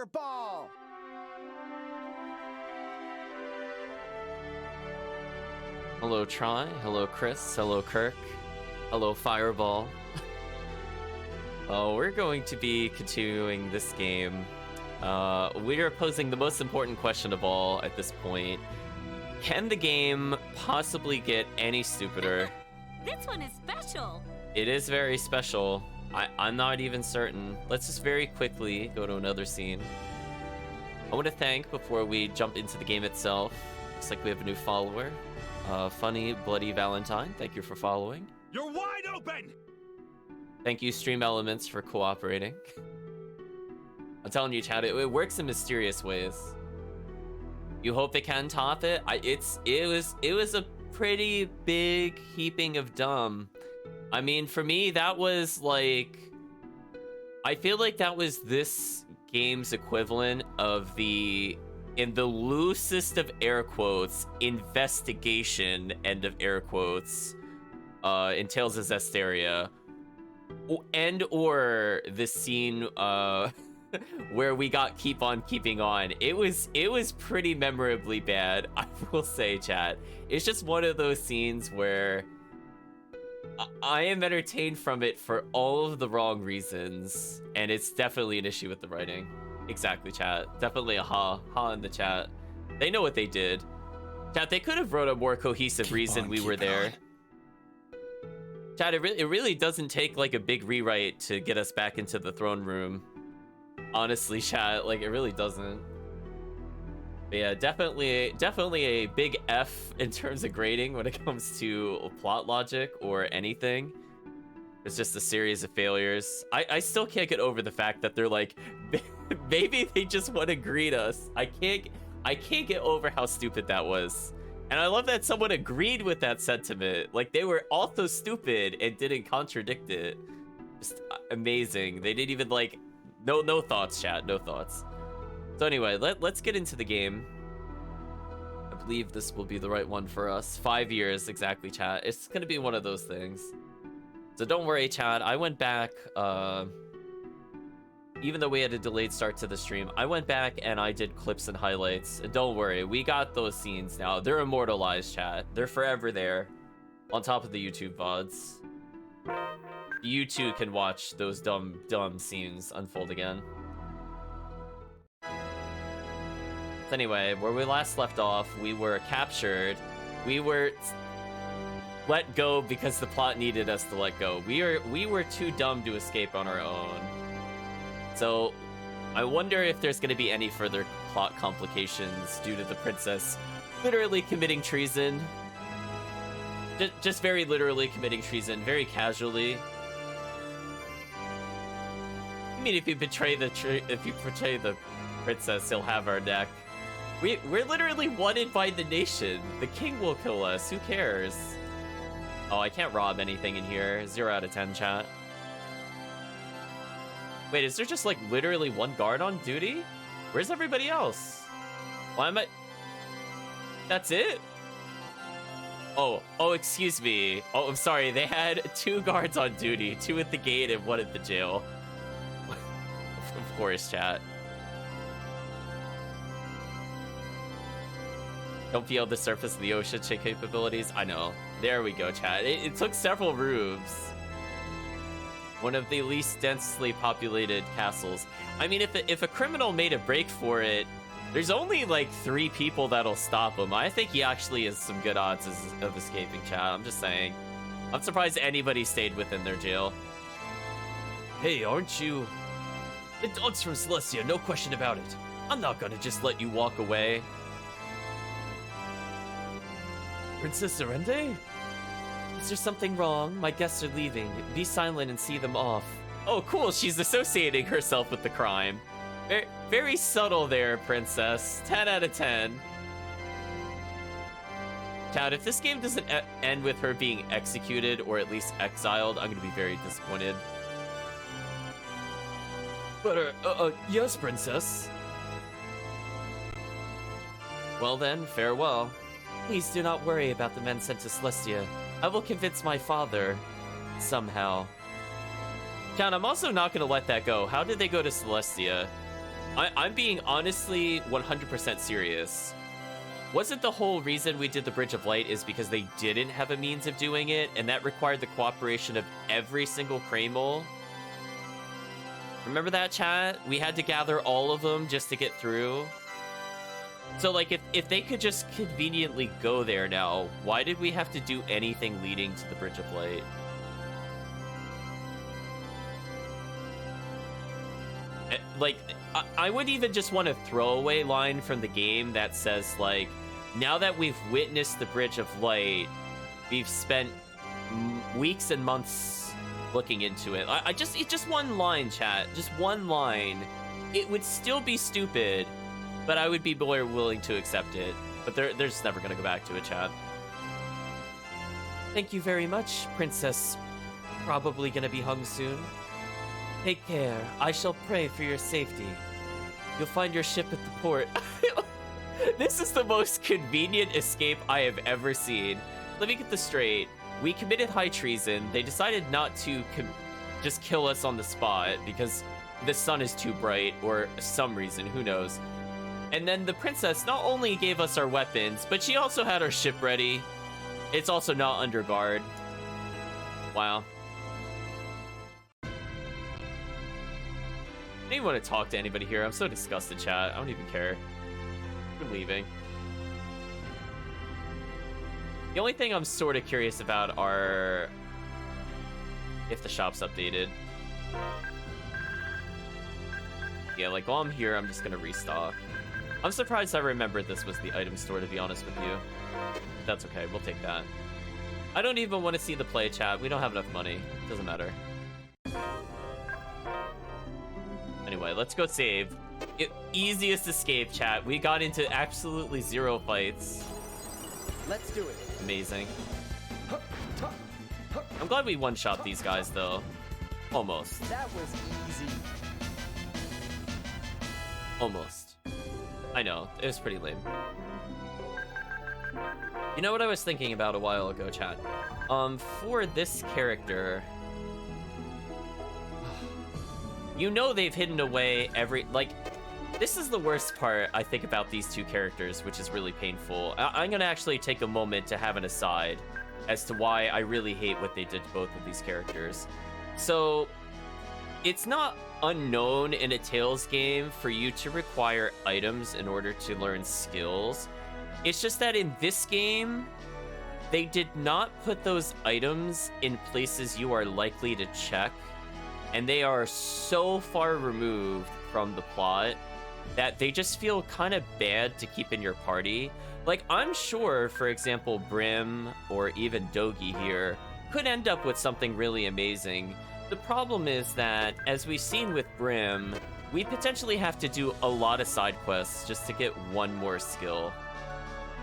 Fireball! Hello, Try. Hello, Chris. Hello, Kirk. Hello, Fireball. We're going to be continuing this game. We are posing the most important question of all at this point. Can the game possibly get any stupider? This one is special. It is very special. I'm not even certain. Let's just very quickly go to another scene. I want to thank, before we jump into the game itself, looks like we have a new follower. Funny Bloody Valentine, thank you for following. You're wide open! Thank you, Stream Elements, for cooperating. I'm telling you, chat, it works in mysterious ways. You hope they can top it? It was a pretty big heaping of dumb. I mean, for me, that was like, I feel like that was this game's equivalent of the, in the loosest of air quotes, investigation, end of air quotes, in Tales of Zestiria, and or the scene where we got Keep On Keeping On. It was pretty memorably bad, I will say, chat. It's just one of those scenes where I am entertained from it for all of the wrong reasons, and it's definitely an issue with the writing. Exactly, chat. Definitely a ha in the chat. They know what they did. Chat, they could have wrote a more cohesive reason we were there. Chat, it really doesn't take like a big rewrite to get us back into the throne room. Honestly, chat, like, it really doesn't. But yeah, definitely a big F in terms of grading when it comes to plot logic or anything. It's just a series of failures. I still can't get over the fact that they're like, maybe they just want to greet us. I can't get over how stupid that was. And I love that someone agreed with that sentiment. Like, they were also stupid and didn't contradict it. Just amazing. They didn't even like, no thoughts, chat, no thoughts. So anyway, let's get into the game. I believe this will be the right one for us. 5 years, exactly, chat. It's gonna be one of those things. So don't worry, chat. I went back, even though we had a delayed start to the stream, I went back and I did clips and highlights. And don't worry, we got those scenes now. They're immortalized, chat. They're forever there, on top of the YouTube VODs. You too can watch those dumb scenes unfold again. So anyway, where we last left off, we were captured. We were let go because the plot needed us to let go. We were too dumb to escape on our own. So I wonder if there's going to be any further plot complications due to the princess literally committing treason. Just very literally committing treason, very casually. I mean, if you betray the princess, he'll have our neck. We're literally wanted by the nation. The king will kill us. Who cares? Oh, I can't rob anything in here. 0 out of 10, chat. Wait, is there just like literally one guard on duty? Where's everybody else? Why am I? That's it? Oh, excuse me. Oh, I'm sorry. They had 2 guards on duty, 2 at the gate and 1 at the jail. Of course, chat. Don't feel the surface of the ocean check capabilities. I know. There we go, chat. It took several roofs. One of the least densely populated castles. I mean, if a criminal made a break for it, there's only like 3 people that'll stop him. I think he actually has some good odds of escaping, chat. I'm just saying. I'm surprised anybody stayed within their jail. Hey, aren't you? The dog's from Celestia, no question about it. I'm not gonna just let you walk away. Princess Serende? Is there something wrong? My guests are leaving. Be silent and see them off. Oh, cool. She's associating herself with the crime. Very, very subtle there, princess. 10 out of 10. Chat, if this game doesn't end with her being executed or at least exiled, I'm going to be very disappointed. But, yes, princess. Well then, farewell. Please do not worry about the men sent to Celestia. I will convince my father. Somehow. Count, I'm also not going to let that go. How did they go to Celestia? I'm being honestly 100% serious. Wasn't the whole reason we did the Bridge of Light is because they didn't have a means of doing it, and that required the cooperation of every single Kreml? Remember that, chat? We had to gather all of them just to get through. So, like, if they could just conveniently go there now, why did we have to do anything leading to the Bridge of Light? Like, I would even just want a throwaway line from the game that says, like, now that we've witnessed the Bridge of Light, we've spent weeks and months looking into it. Just one line, chat. Just one line. It would still be stupid, but I would be more willing to accept it. But they're just never gonna go back to it, chat. Thank you very much, Princess. Probably gonna be hung soon. Take care. I shall pray for your safety. You'll find your ship at the port. This is the most convenient escape I have ever seen. Let me get this straight. We committed high treason. They decided not to just kill us on the spot because the sun is too bright or some reason, who knows. And then the princess not only gave us our weapons, but she also had our ship ready. It's also not under guard. Wow. I don't even want to talk to anybody here. I'm so disgusted, chat. I don't even care. I'm leaving. The only thing I'm sort of curious about are if the shop's updated. Yeah, like while I'm here, I'm just gonna restock. I'm surprised I remembered this was the item store, to be honest with you. That's okay, we'll take that. I don't even want to see the play, chat. We don't have enough money. Doesn't matter. Anyway, let's go save. Easiest escape, chat. We got into absolutely 0 fights. Let's do it. Amazing. I'm glad we one-shot these guys, though. Almost. That was easy. Almost. I know, it was pretty lame. You know what I was thinking about a while ago, chat? For this character... You know they've hidden away every... Like, this is the worst part, I think, about these two characters, which is really painful. I'm gonna actually take a moment to have an aside as to why I really hate what they did to both of these characters. So, it's not unknown in a Tales game for you to require items in order to learn skills. It's just that in this game, they did not put those items in places you are likely to check, and they are so far removed from the plot that they just feel kind of bad to keep in your party. Like, I'm sure, for example, Brim or even Dogi here could end up with something really amazing. The problem is that, as we've seen with Brim, we potentially have to do a lot of side quests just to get one more skill.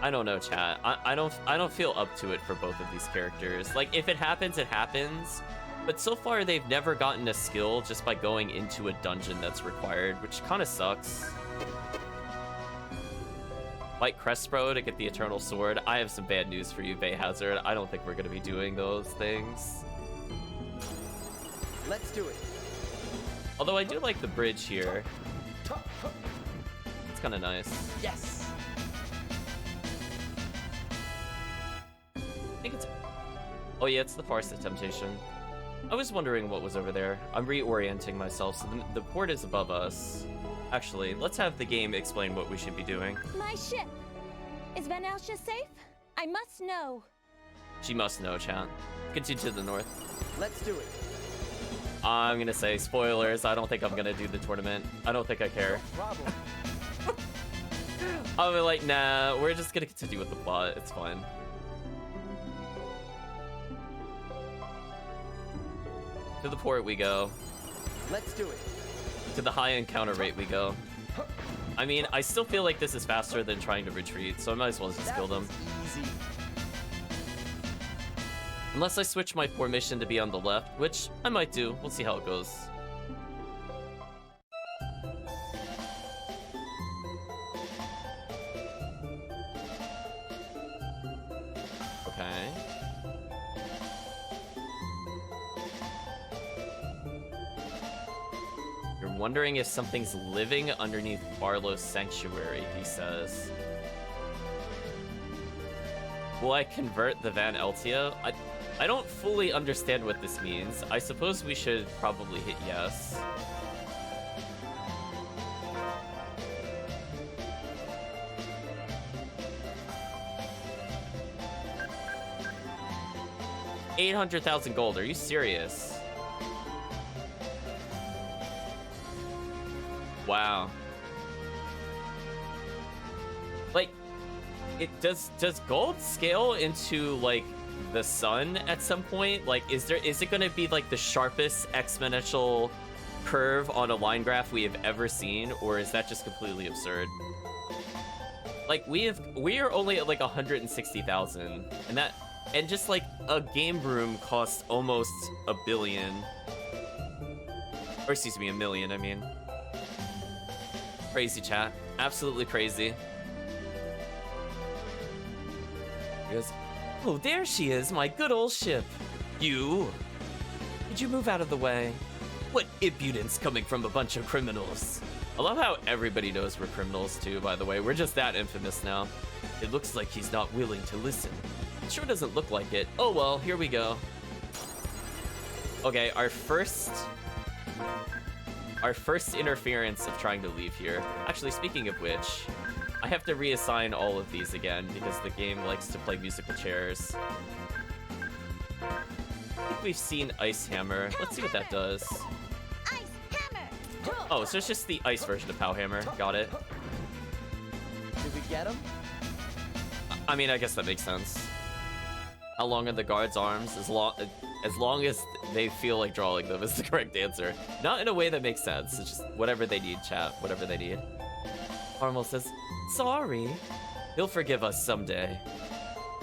I don't know, chat. I don't feel up to it for both of these characters. Like, if it happens, it happens. But so far, they've never gotten a skill just by going into a dungeon that's required, which kind of sucks. White Crestbro to get the Eternal Sword. I have some bad news for you, Bayhazard. I don't think we're going to be doing those things. Let's do it. Although I do like the bridge here. It's kind of nice. Yes. I think it's... Oh yeah, it's the Farce of Temptation. I was wondering what was over there. I'm reorienting myself, so the port is above us. Actually, let's have the game explain what we should be doing. My ship. Is Van Elsha safe? I must know. She must know, chat. Continue to the north. Let's do it. I'm gonna say spoilers. I don't think I'm gonna do the tournament. I don't think I care. No problem. I'll be like, nah, we're just gonna continue with the plot. It's fine. To the port we go. Let's do it. To the high encounter rate we go. I mean, I still feel like this is faster than trying to retreat, so I might as well just kill them. Easy. Unless I switch my formation to be on the left, which I might do. We'll see how it goes. Okay. You're wondering if something's living underneath Barlow's sanctuary, he says. Will I convert the Van Eltia? I don't fully understand what this means. I suppose we should probably hit yes. $800,000 gold. Are you serious? Wow. Like, does gold scale into like the sun at some point? Like, is it going to be like the sharpest exponential curve on a line graph we have ever seen, or is that just completely absurd? Like, we are only at like 160,000, and just like a game room costs almost $1 billion, or excuse me, $1 million. I mean, crazy chat, absolutely crazy. He goes, oh, there she is, my good old ship. You? Did you move out of the way? What impudence coming from a bunch of criminals. I love how everybody knows we're criminals too, by the way. We're just that infamous now. It looks like he's not willing to listen. It sure doesn't look like it. Oh well, here we go. Okay, our first interference of trying to leave here. Actually, speaking of which, I have to reassign all of these again because the game likes to play musical chairs. I think we've seen Ice Hammer. Let's see what that does. Ice hammer. Oh, so it's just the ice version of Pow Hammer. Got it. Did we get him? I mean, I guess that makes sense. How long are the guards' arms? As long as they feel like drawing them is the correct answer. Not in a way that makes sense. It's just whatever they need, chat. Whatever they need. Harmel says, sorry. He'll forgive us someday.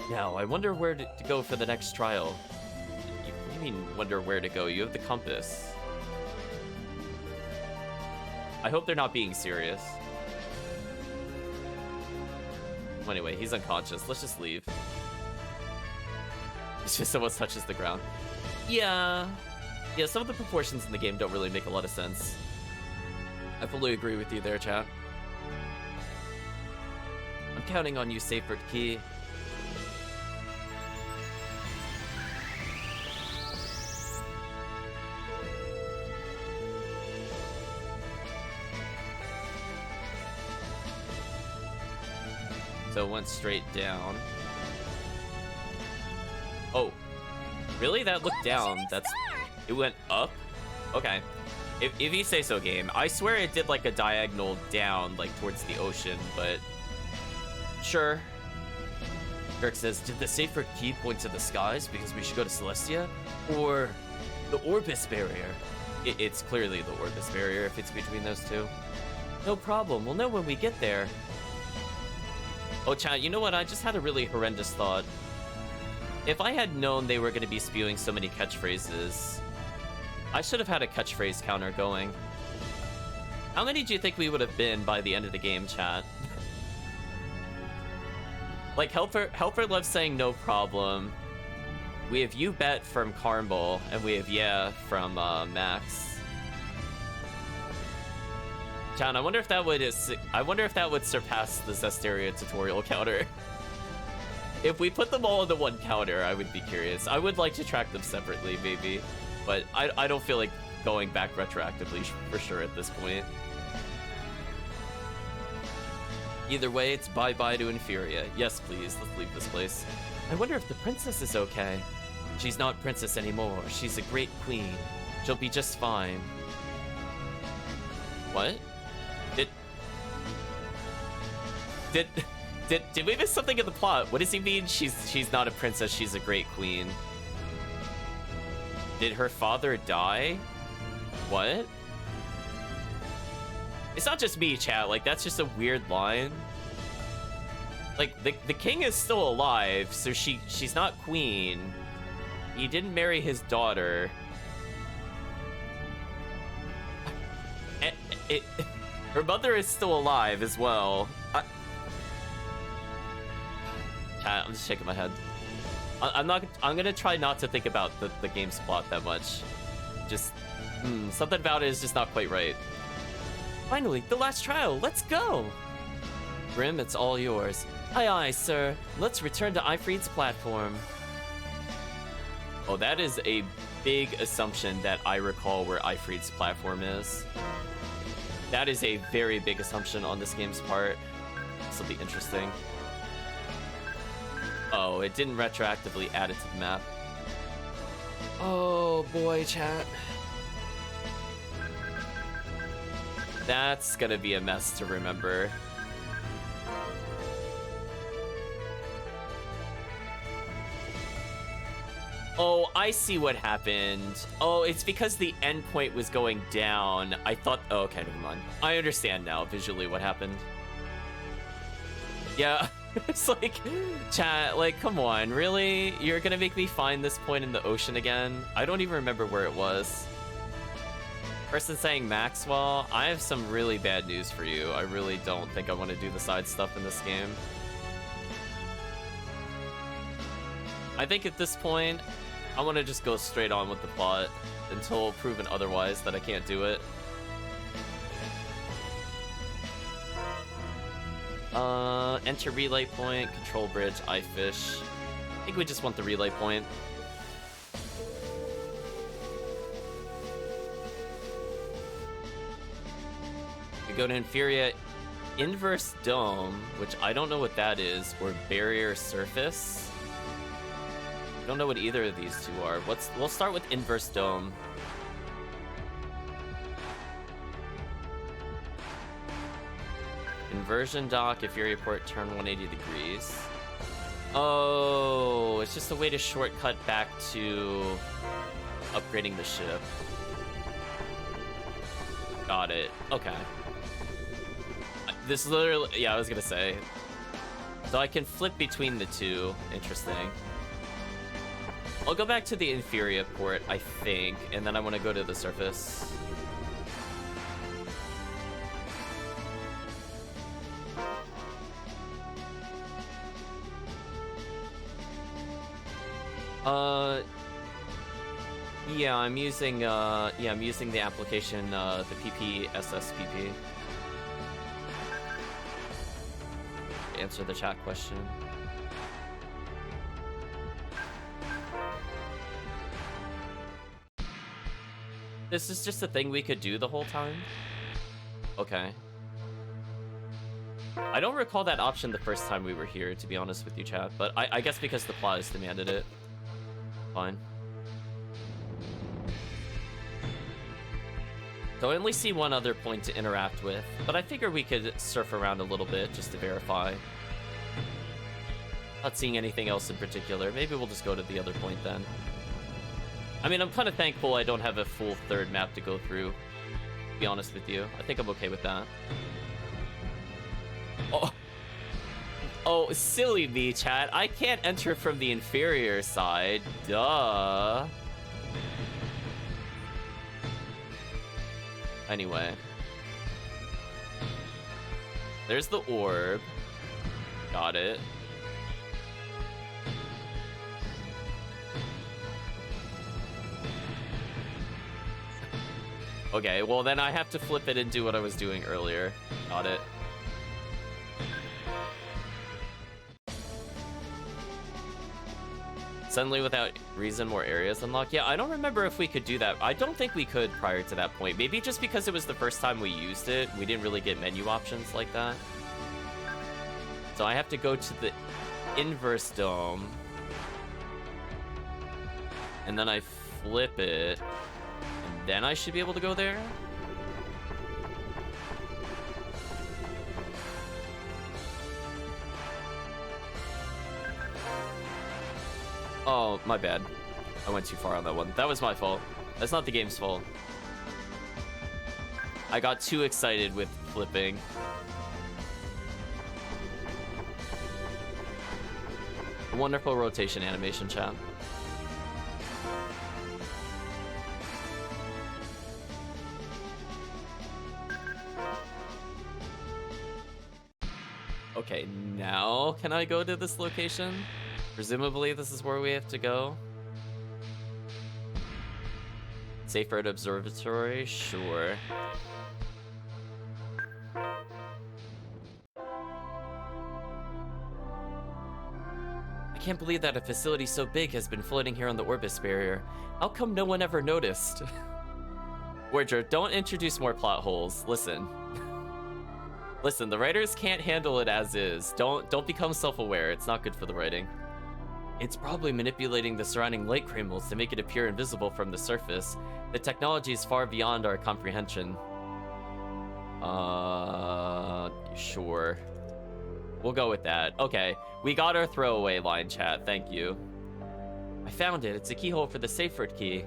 Now, I wonder where to go for the next trial. What do you mean, wonder where to go? You have the compass. I hope they're not being serious. Anyway, he's unconscious. Let's just leave. It's just someone touches the ground. Yeah, some of the proportions in the game don't really make a lot of sense. I fully agree with you there, chat. I'm counting on you, Seyfert Key. So it went straight down. Oh, really? That looked down. It went up? Okay. If you say so, game. I swear it did like a diagonal down, like towards the ocean, but sure. Kirk says, did the Seyfert Key point to the skies because we should go to Celestia? Or the Orbis Barrier? It's clearly the Orbis Barrier if it's between those two. No problem. We'll know when we get there. Oh, chat, you know what? I just had a really horrendous thought. If I had known they were going to be spewing so many catchphrases, I should have had a catchphrase counter going. How many do you think we would have been by the end of the game, chat? Like, Helper loves saying no problem. We have you bet from Carmel, and we have yeah from Max. Chat, I wonder if that would surpass the Zesteria tutorial counter. If we put them all into one counter, I would be curious. I would like to track them separately, maybe. But I don't feel like going back retroactively for sure at this point. Either way, it's bye-bye to Inferia. Yes, please, let's leave this place. I wonder if the princess is okay. She's not princess anymore. She's a great queen. She'll be just fine. What? Did we miss something in the plot? What does he mean she's not a princess, she's a great queen? Did her father die? What? It's not just me, chat. Like, that's just a weird line. Like, the king is still alive, so she's not queen. He didn't marry his daughter. Her mother is still alive as well. I'm just shaking my head. I'm gonna try not to think about the game's plot that much. Just something about it is just not quite right. Finally, the last trial. Let's go. Grim, it's all yours. Aye, aye, sir. Let's return to Ifrit's platform. Oh, that is a big assumption that I recall where Ifrit's platform is. That is a very big assumption on this game's part. This will be interesting. Oh, it didn't retroactively add it to the map. Oh boy, chat. That's gonna be a mess to remember. Oh, I see what happened. Oh, it's because the endpoint was going down. I thought... Oh, okay, never mind. I understand now visually what happened. Yeah, it's like... Chat, like, come on, really? You're gonna make me find this point in the ocean again? I don't even remember where it was. Person saying Maxwell, I have some really bad news for you. I really don't think I want to do the side stuff in this game. I think at this point, I want to just go straight on with the plot until proven otherwise that I can't do it. Enter relay point, control bridge, iFish. I think we just want the relay point. We go to Inferior Inverse Dome, which I don't know what that is, or Barrier Surface. I don't know what either of these two are. We'll start with Inverse Dome. Inversion dock, Inferior port, turn 180 degrees. Oh, it's just a way to shortcut back to upgrading the ship. Got it. Okay. This literally, yeah, I was gonna say. So I can flip between the two. Interesting. I'll go back to the Inferior port, I think, and then I want to go to the surface. Yeah, I'm using the application, the PPSSPP. Answer the chat question. This is just a thing we could do the whole time? Okay. I don't recall that option the first time we were here, to be honest with you, chat, but I guess because the plot has demanded it. Fine. So I only see one other point to interact with, but I figure we could surf around a little bit just to verify. Not seeing anything else in particular. Maybe we'll just go to the other point then. I mean, I'm kind of thankful I don't have a full third map to go through, to be honest with you. I think I'm okay with that. Oh, silly me, chat. I can't enter from the inferior side. Duh. Anyway. There's the orb. Got it. Okay, well then I have to flip it and do what I was doing earlier. Got it. Suddenly without reason more areas unlocked. Yeah, I don't remember if we could do that. I don't think we could prior to that point. Maybe just because it was the first time we used it, we didn't really get menu options like that. So I have to go to the inverse dome. And then I flip it. And then I should be able to go there. Oh, my bad. I went too far on that one. That was my fault. That's not the game's fault. I got too excited with flipping. Wonderful rotation animation, chat. Okay, now can I go to this location? Presumably this is where we have to go. Safe Road Observatory, sure. I can't believe that a facility so big has been floating here on the Orbis barrier. How come no one ever noticed? Wardrobe, don't introduce more plot holes. Listen. Listen, the writers can't handle it as is. Don't become self-aware. It's not good for the writing. It's probably manipulating the surrounding light crumbles to make it appear invisible from the surface. The technology is far beyond our comprehension. Sure. We'll go with that. Okay, we got our throwaway line, chat. Thank you. I found it. It's a keyhole for the safe word key.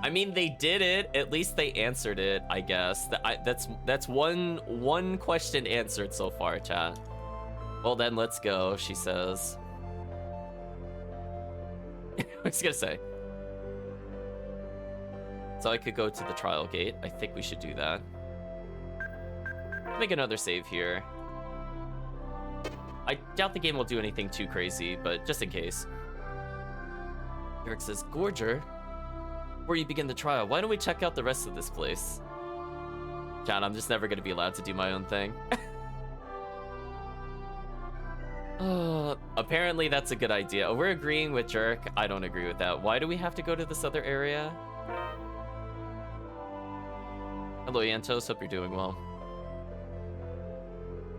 I mean, they did it. At least they answered it, I guess. That's one question answered so far, chat. Well, then let's go, she says. I was gonna say. So I could go to the trial gate. I think we should do that. Make another save here. I doubt the game will do anything too crazy, but just in case. Eric says, Gorger, before you begin the trial, why don't we check out the rest of this place? John, I'm just never gonna be allowed to do my own thing. Apparently that's a good idea. We're agreeing with Jerk. I don't agree with that. Why do we have to go to this other area? Hello, Yantos. Hope you're doing well.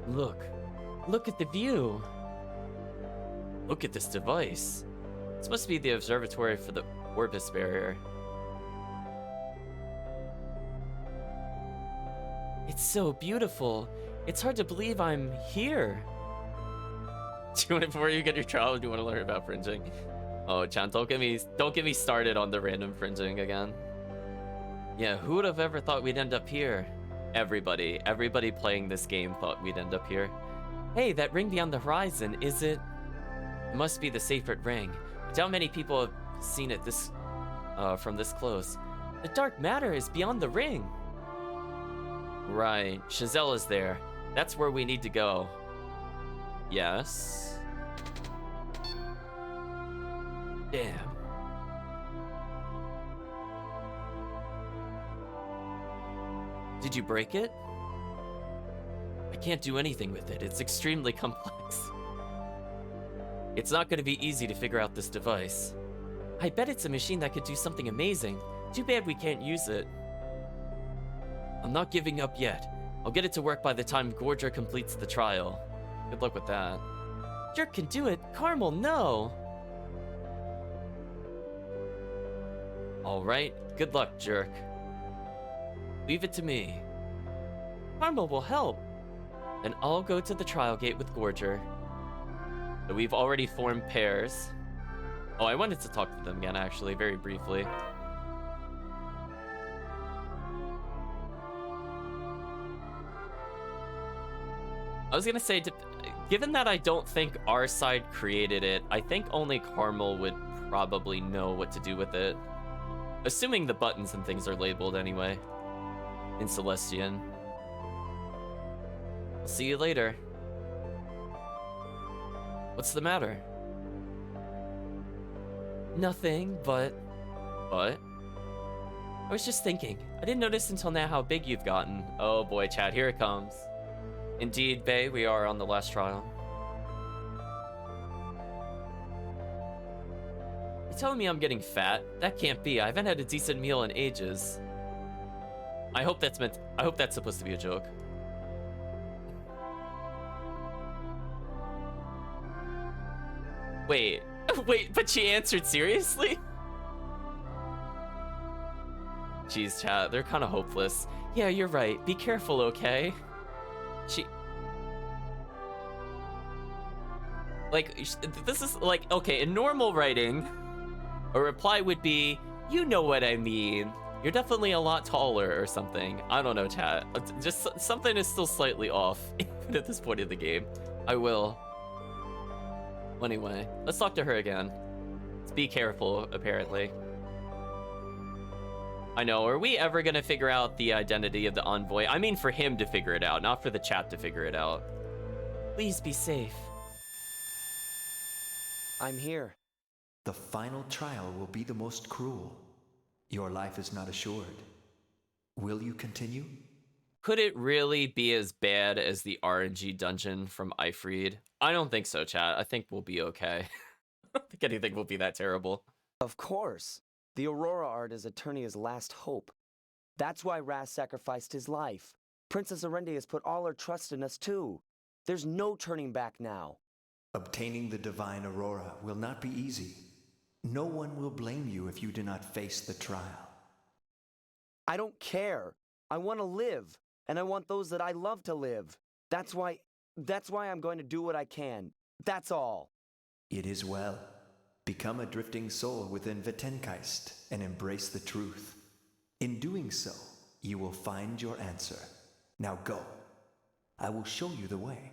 Look at the view. Look at this device. This must be the observatory for the Orbis barrier. It's so beautiful. It's hard to believe I'm here. Do you want it before you get your trial? Or do you want to learn about fringing? Oh, Chan, don't get me started on the random fringing again. Yeah, who would have ever thought we'd end up here? Everybody playing this game thought we'd end up here. Hey, that ring beyond the horizon, is it? It must be the sacred ring. I doubt many people have seen it from this close. The dark matter is beyond the ring. Right, Chazelle is there. That's where we need to go. Yes. Damn. Did you break it? I can't do anything with it. It's extremely complex. It's not going to be easy to figure out this device. I bet it's a machine that could do something amazing. Too bad we can't use it. I'm not giving up yet. I'll get it to work by the time Gorger completes the trial. Good luck with that. Jerk can do it. Carmel, no! Alright, good luck, Jerk. Leave it to me. Carmel will help. Then I'll go to the trial gate with Gorger. So we've already formed pairs. Oh, I wanted to talk to them again, actually, very briefly. I was gonna say, given that I don't think our side created it, I think only Carmel would probably know what to do with it. Assuming the buttons and things are labeled anyway. In Celestian. I'll see you later. What's the matter? Nothing, but... What? I was just thinking. I didn't notice until now how big you've gotten. Oh boy, chat, here it comes. Indeed, Bae, we are on the last trial. You're telling me I'm getting fat? That can't be. I haven't had a decent meal in ages. I hope that's supposed to be a joke. Wait, but she answered seriously? Jeez, chat, they're kind of hopeless. Yeah, you're right. Be careful, okay? This is like, okay, in normal writing, a reply would be, you know what I mean. You're definitely a lot taller or something. I don't know, chat. Just something is still slightly off, even at this point in the game. I will. Anyway, let's talk to her again. Let's be careful, apparently. I know, are we ever gonna figure out the identity of the envoy? I mean for him to figure it out, not for the chat to figure it out. Please be safe. I'm here. The final trial will be the most cruel. Your life is not assured. Will you continue? Could it really be as bad as the RNG dungeon from Ifreed? I don't think so, chat. I think we'll be okay. I don't think anything will be that terrible. Of course. The Aurora art is Eternia's last hope. That's why Raz sacrificed his life. Princess Arendi has put all her trust in us too. There's no turning back now. Obtaining the divine aurora will not be easy. No one will blame you if you do not face the trial. I don't care. I want to live, and I want those that I love to live. That's why I'm going to do what I can. That's all. It is well. Become a drifting soul within Vitengeist and embrace the truth. In doing so, you will find your answer. Now go. I will show you the way.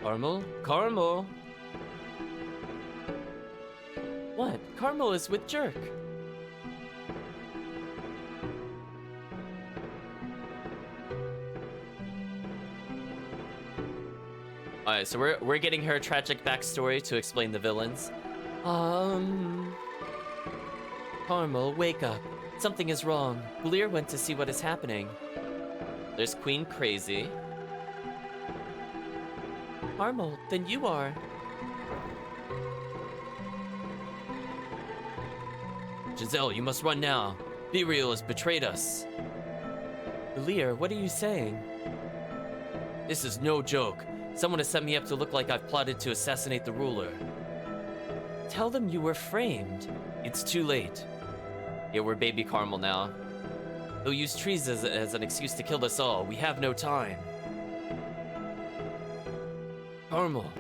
Carmel? Carmel! What? Carmel is with Jerk. Alright, so we're getting her tragic backstory to explain the villains. Carmel, wake up. Something is wrong. Bleer went to see what is happening. There's Queen Crazy. Carmel, then you are. Giselle, you must run now. Burial has betrayed us. Bleer, what are you saying? This is no joke. Someone has set me up to look like I've plotted to assassinate the ruler. Tell them you were framed. It's too late. Yeah, we're baby Carmel now. They'll use trees as an excuse to kill us all. We have no time. Carmel.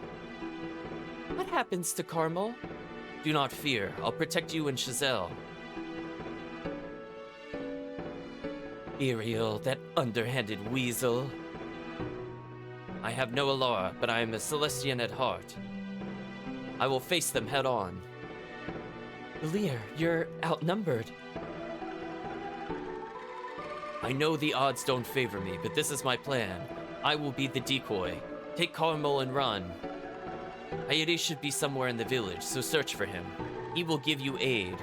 What happens to Carmel? Do not fear. I'll protect you and Giselle. Ariel, that underhanded weasel. I have no Alara, but I am a Celestian at heart. I will face them head on. Bleer, you're outnumbered. I know the odds don't favor me, but this is my plan. I will be the decoy. Take Carmel and run. Hayate should be somewhere in the village, so search for him. He will give you aid.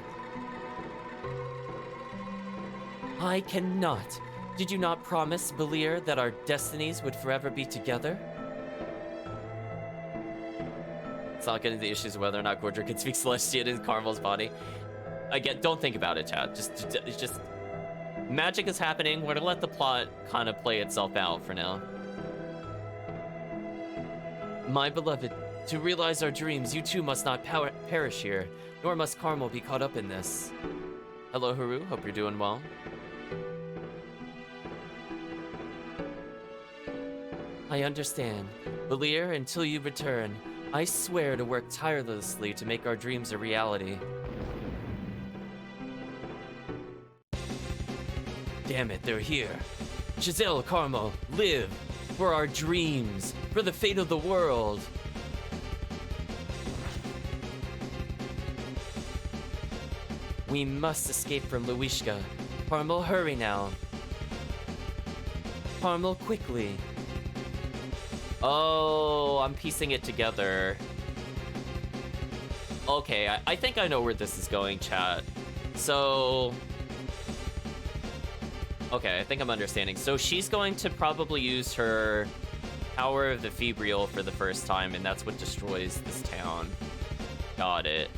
I cannot. Did you not promise, Bleer, that our destinies would forever be together? It's not getting the issues of whether or not Gordra can speak Celestian in Carmel's body. Again, don't think about it, Chad. Just magic is happening. We're gonna let the plot kind of play itself out for now. My beloved, to realize our dreams, you too must not perish here, nor must Carmel be caught up in this. Hello, Haru. Hope you're doing well. I understand. Bleer, until you return, I swear to work tirelessly to make our dreams a reality. Damn it, they're here. Giselle, Carmel, live! For our dreams! For the fate of the world! We must escape from Luishka. Carmel, hurry now. Carmel, quickly. Oh, I'm piecing it together. Okay, I think I know where this is going, chat. So... okay, I think I'm understanding. So she's going to probably use her Power of the Febriel for the first time, and that's what destroys this town. Got it.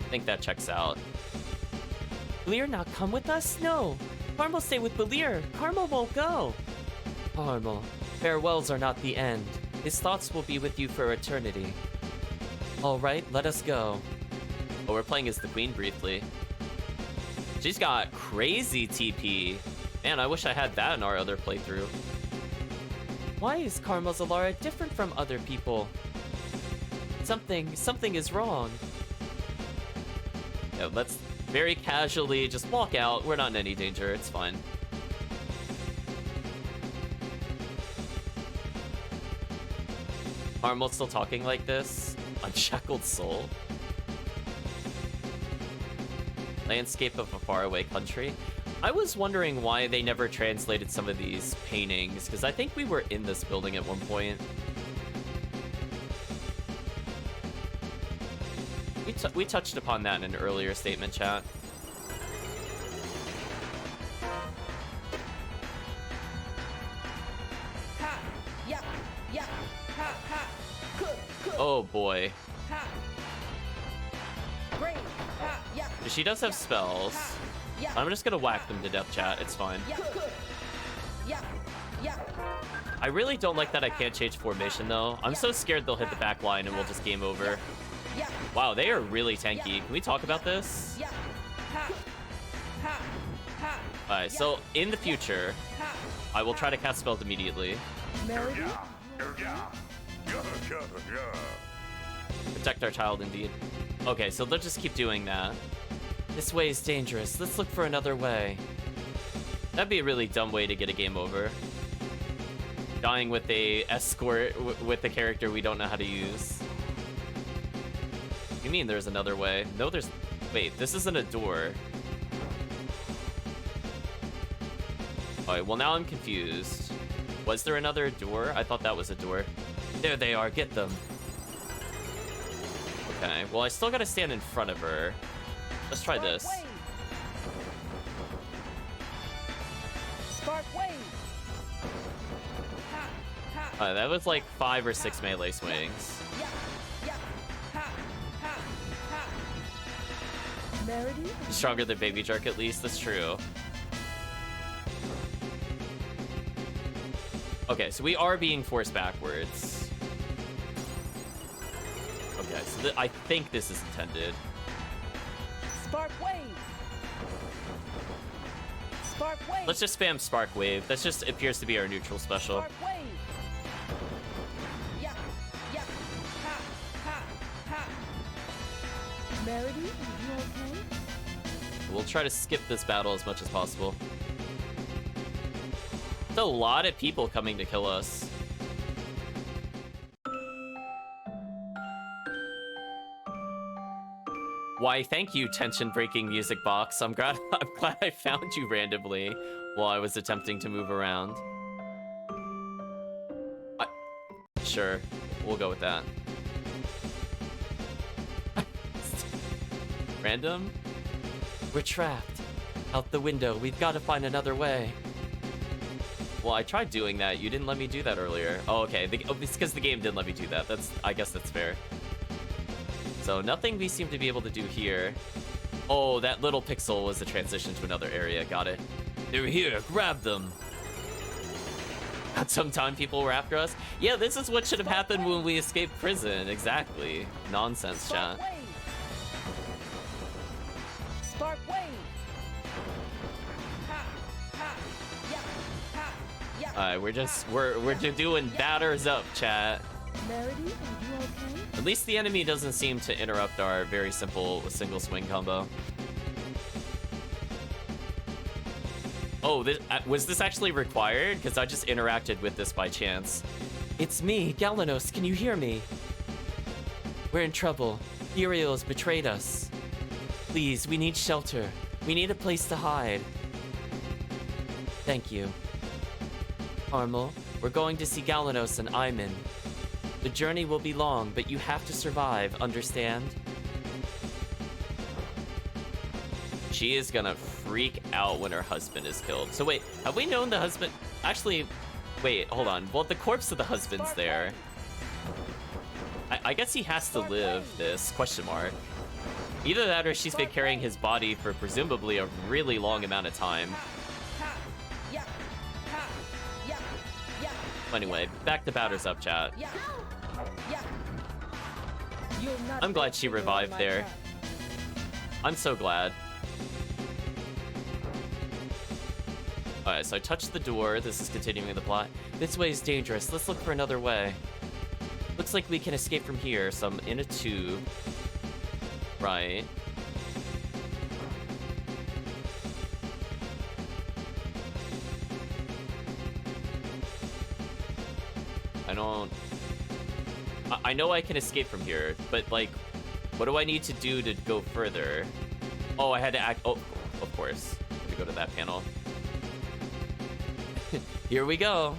I think that checks out. Bleer not come with us? No. Carmel stay with Bleer. Carmel won't go. Carmel, farewells are not the end. His thoughts will be with you for eternity. All right, let us go. Oh, we're playing as the queen briefly. She's got crazy TP. Man, I wish I had that in our other playthrough. Why is Carmel's Alara different from other people? Something is wrong. Yeah, let's very casually just walk out. We're not in any danger. It's fine. Carmel's still talking like this? Unshackled soul? Landscape of a faraway country. I was wondering why they never translated some of these paintings, because I think we were in this building at one point. We touched upon that in an earlier statement, chat. Ha, yeah, yeah, ha, ha, cook, cook, Oh boy. ha. Great, ha, yeah, She does have spells. yeah, I'm just gonna whack them to death, chat. It's fine. yeah, cook, yeah, yeah. I really don't like that I can't change formation, though. I'm so scared they'll hit the back line and we'll just game over. Yeah, Wow, they are really tanky. Can we talk about this? yeah, ha, ha, ha, Alright, so in the future, ha. I will try to cast spells immediately. Melody? Protect our child, indeed. Okay, so they'll just keep doing that. This way is dangerous. Let's look for another way. That'd be a really dumb way to get a game over. Dying with a escort with a character we don't know how to use. You mean there's another way? No, there's... Wait, this isn't a door. Alright, well now I'm confused. Was there another door? I thought that was a door. There they are, get them. Okay, well I still gotta stand in front of her. Let's try this. Spark wave. Ha, ha, That was like 5 or 6 melee swings. yeah, yeah, ha, ha, ha. Melody? Stronger than Baby Jerk at least, that's true. Okay, so we are being forced backwards. Okay, so I think this is intended. Spark wave. Spark wave. Let's just spam Spark Wave. That just appears to be our neutral special. Spark wave. Yeah, yeah, ha, ha, ha. Melody, are you okay? We'll try to skip this battle as much as possible. There's a lot of people coming to kill us. Why, thank you, tension-breaking music box. I'm glad I found you randomly while I was attempting to move around. Sure, we'll go with that. Random? We're trapped. Out the window. We've got to find another way. Well, I tried doing that. You didn't let me do that earlier. Oh, okay. It's because the game didn't let me do that. I guess that's fair. So nothing we seem to be able to do here. Oh, that little pixel was the transition to another area. Got it. They're here. Grab them. Sometime people were after us. Yeah, this is what should have happened when we escaped prison. Exactly. Nonsense, chat. Spark wave. Spark wave. Ha, ha, yeah, ha, yeah. Alright, we're just doing batters up, chat. Melody, are you okay? At least the enemy doesn't seem to interrupt our very simple single swing combo. Oh, was this actually required? Because I just interacted with this by chance. It's me, Galanos, can you hear me? We're in trouble. Uriel has betrayed us. Please, we need shelter. We need a place to hide. Thank you. Carmel, we're going to see Galanos and Iman. The journey will be long, but you have to survive, understand? She is gonna freak out when her husband is killed. So wait, have we known the husband? Actually, wait, hold on. Well, the corpse of the husband's there. I guess he has to live this, question mark. Either that or she's been carrying his body for presumably a really long amount of time. Ha, yeah, ha, yeah, yeah. Anyway, back to batters up, chat. Yeah, yeah. You'll not I'm glad she revived my there. trap. I'm so glad. Alright, so I touched the door. This is continuing the plot. This way is dangerous. Let's look for another way. Looks like we can escape from here. So I'm in a tube. Right. I know I can escape from here, but like, what do I need to do to go further? Oh, I had to act. Oh, of course. I had to go to that panel. Here we go.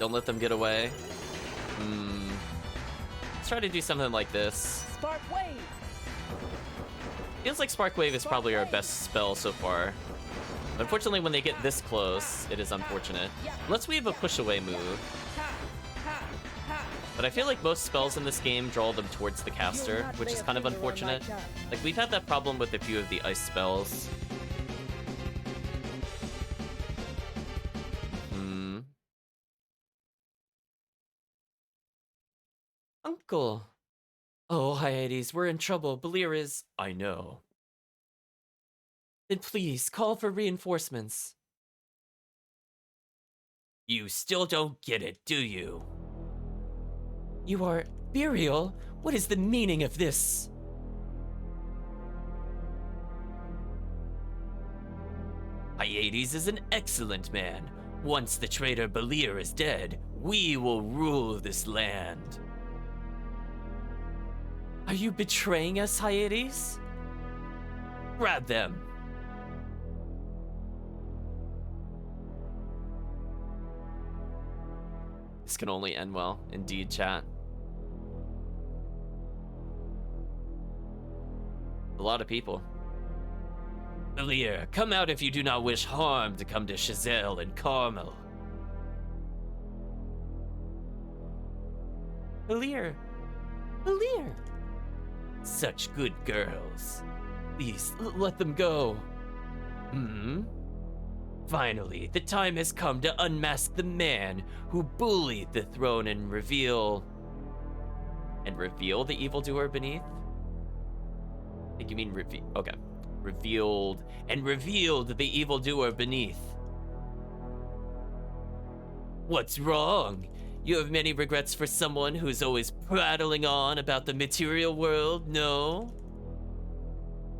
Don't let them get away. Let's try to do something like this. Spark Wave. Feels like Spark Wave is probably our best spell so far. Unfortunately, when they get this close, it is unfortunate. Unless we have a push away move. But I feel like most spells in this game draw them towards the caster, which is kind of unfortunate. Like, we've had that problem with a few of the ice spells. Uncle. Oh, Hyades, we're in trouble. Belir is... I know. Then please, call for reinforcements. You still don't get it, do you? You are... Burial? What is the meaning of this? Hyades is an excellent man. Once the traitor Belir is dead, we will rule this land. Are you betraying us, Hyades? Grab them. This can only end well. Indeed, chat. A lot of people. Belir, come out if you do not wish harm to come to Chazelle and Carmel. Belir. Belir. Such good girls. Please, let them go. Finally, the time has come to unmask the man who bullied the throne and reveal... And reveal the evildoer beneath? I think you mean okay. Revealed the evildoer beneath. What's wrong? You have many regrets for someone who's always prattling on about the material world, no?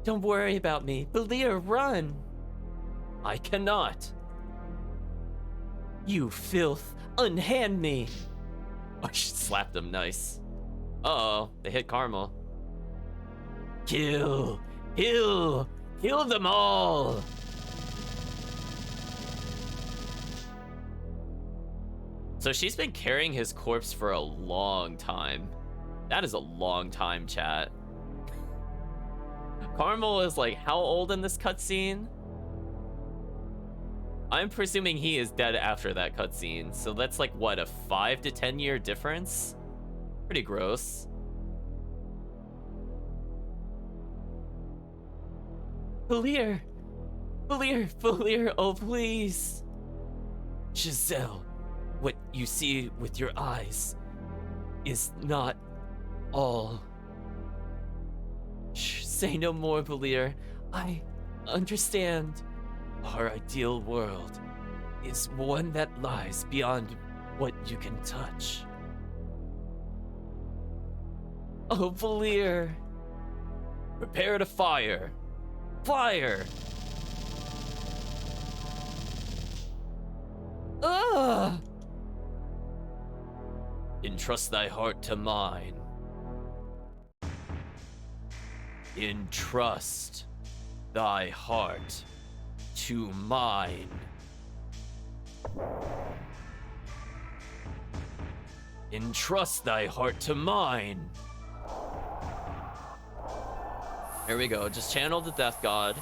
Don't worry about me. Belir, run! I cannot. You filth, unhand me! Oh, she slapped him nice. Uh-oh, they hit Carmel. Kill! Kill! Kill them all! So she's been carrying his corpse for a long time. That is a long time, chat. Carmel is like how old in this cutscene? I'm presuming he is dead after that cutscene. So that's like what, a 5 to 10 year difference? Pretty gross. Belir! Belir! Belir! Oh, please! Chazelle, what you see with your eyes is not all. Shh, say no more, Belir. I understand. Our ideal world is one that lies beyond what you can touch. Oh, Belir! Prepare to fire! Fire! Ugh! Entrust thy heart to mine. Entrust thy heart to mine. Entrust thy heart to mine. Here we go, just channel the Death God.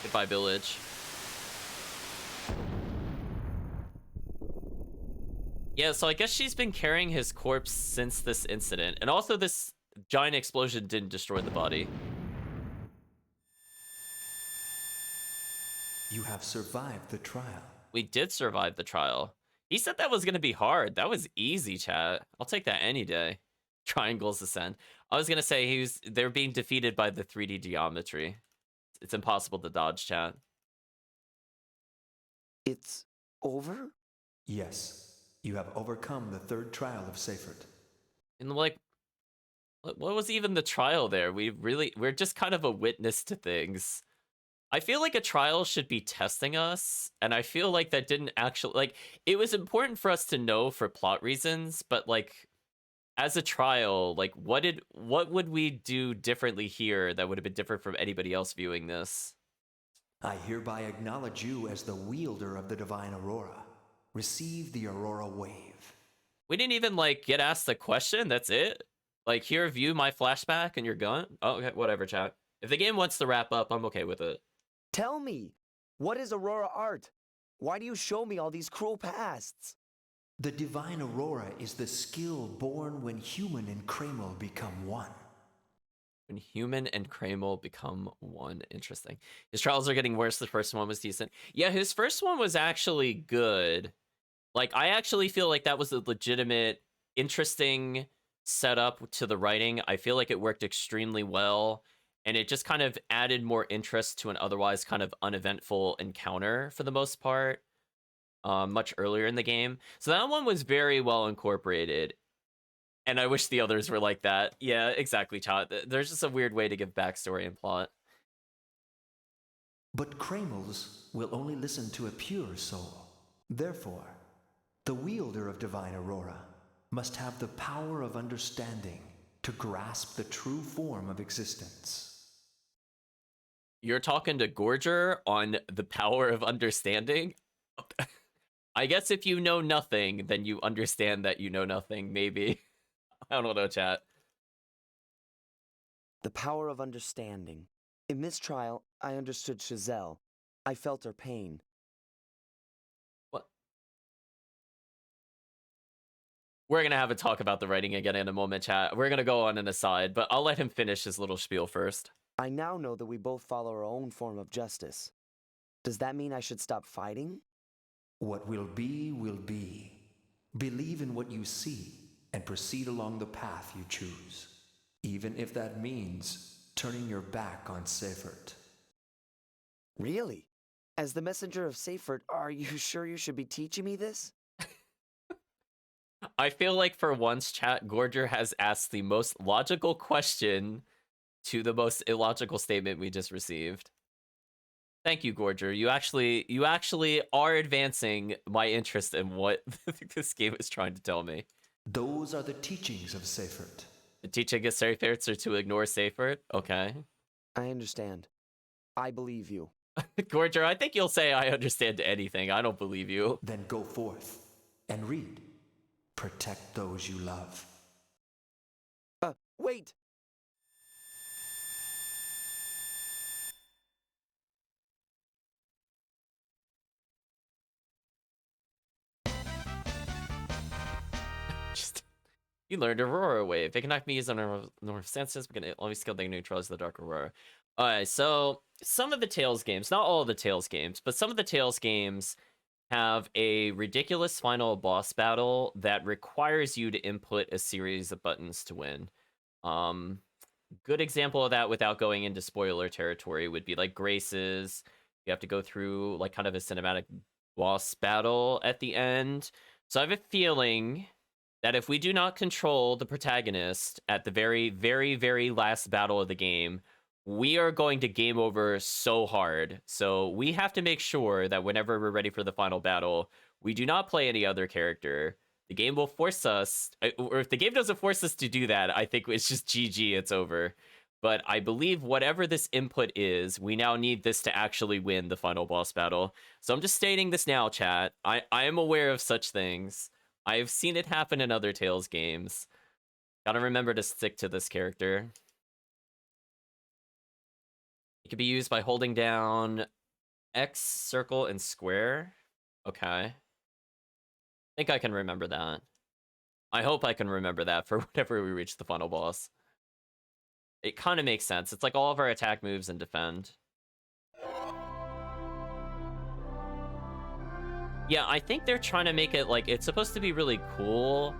Goodbye, village. Yeah, so I guess she's been carrying his corpse since this incident. And also this giant explosion didn't destroy the body. You have survived the trial. We did survive the trial. He said that was going to be hard. That was easy, chat. I'll take that any day. Triangles ascend. I was going to say they're being defeated by the 3D geometry. It's impossible to dodge, chat. It's over? Yes, you have overcome the third trial of Seyfert. And like, what was even the trial there? We're just kind of a witness to things. I feel like a trial should be testing us, and I feel like that didn't actually, like, it was important for us to know for plot reasons, but like as a trial, like what would we do differently here that would have been different from anybody else viewing this? I hereby acknowledge you as the wielder of the divine aurora. Receive the aurora wave. We didn't even like get asked the question. That's it. Like, here, view my flashback, and you're gone. Oh, okay, whatever, chat. If the game wants to wrap up, I'm okay with it. Tell me, what is aurora art? Why do you show me all these cruel pasts? The divine aurora is the skill born when human and Kramel become one. When human and Kramel become one. Interesting. His trials are getting worse. The first one was decent. Yeah, his first one was actually good. Like, I actually feel like that was a legitimate, interesting setup to the writing. I feel like it worked extremely well, and it just kind of added more interest to an otherwise kind of uneventful encounter for the most part, much earlier in the game. So that one was very well incorporated, and I wish the others were like that. Yeah, exactly, chat. There's just a weird way to give backstory and plot. But Kramels will only listen to a pure soul. Therefore, the wielder of divine aurora must have the power of understanding to grasp the true form of existence. You're talking to Gorger on the power of understanding? I guess if you know nothing, then you understand that you know nothing, maybe. I don't know, chat. The power of understanding. In this trial, I understood Chazelle. I felt her pain. What? We're gonna have a talk about the writing again in a moment, chat. We're gonna go on an aside, but I'll let him finish his little spiel first. I now know that we both follow our own form of justice. Does that mean I should stop fighting? What will be, will be. Believe in what you see and proceed along the path you choose, even if that means turning your back on Seifert. Really? As the messenger of Seifert, are you sure you should be teaching me this? I feel like for once, chat, Gorger has asked the most logical question to the most illogical statement we just received. Thank you, Gorger. You actually are advancing my interest in what this game is trying to tell me. Those are the teachings of Seifert. The teaching of Seifert are to ignore Seifert? Okay. I understand. I believe you. Gorger, I think you'll say I understand anything. I don't believe you. Then go forth and read. Protect those you love. Wait! You learned Aurora Wave. It can knock me using north senses, but can always skill they neutralize the Dark Aurora. Alright, so some of the Tales games, not all of the Tales games, but some of the Tales games have a ridiculous final boss battle that requires you to input a series of buttons to win. Good example of that without going into spoiler territory would be like Grace's. You have to go through like kind of a cinematic boss battle at the end. So I have a feeling that if we do not control the protagonist at the very, very, very last battle of the game, we are going to game over so hard. So we have to make sure that whenever we're ready for the final battle, we do not play any other character. The game will force us, or if the game doesn't force us to do that, I think it's just GG, it's over. But I believe whatever this input is, we now need this to actually win the final boss battle. So I'm just stating this now, chat. I am aware of such things. I've seen it happen in other Tales games. Gotta remember to stick to this character. It can be used by holding down X, circle, and square. Okay. I think I can remember that. I hope I can remember that for whenever we reach the final boss. It kind of makes sense. It's like all of our attack moves and defend. Yeah, I think they're trying to make it like it's supposed to be really cool.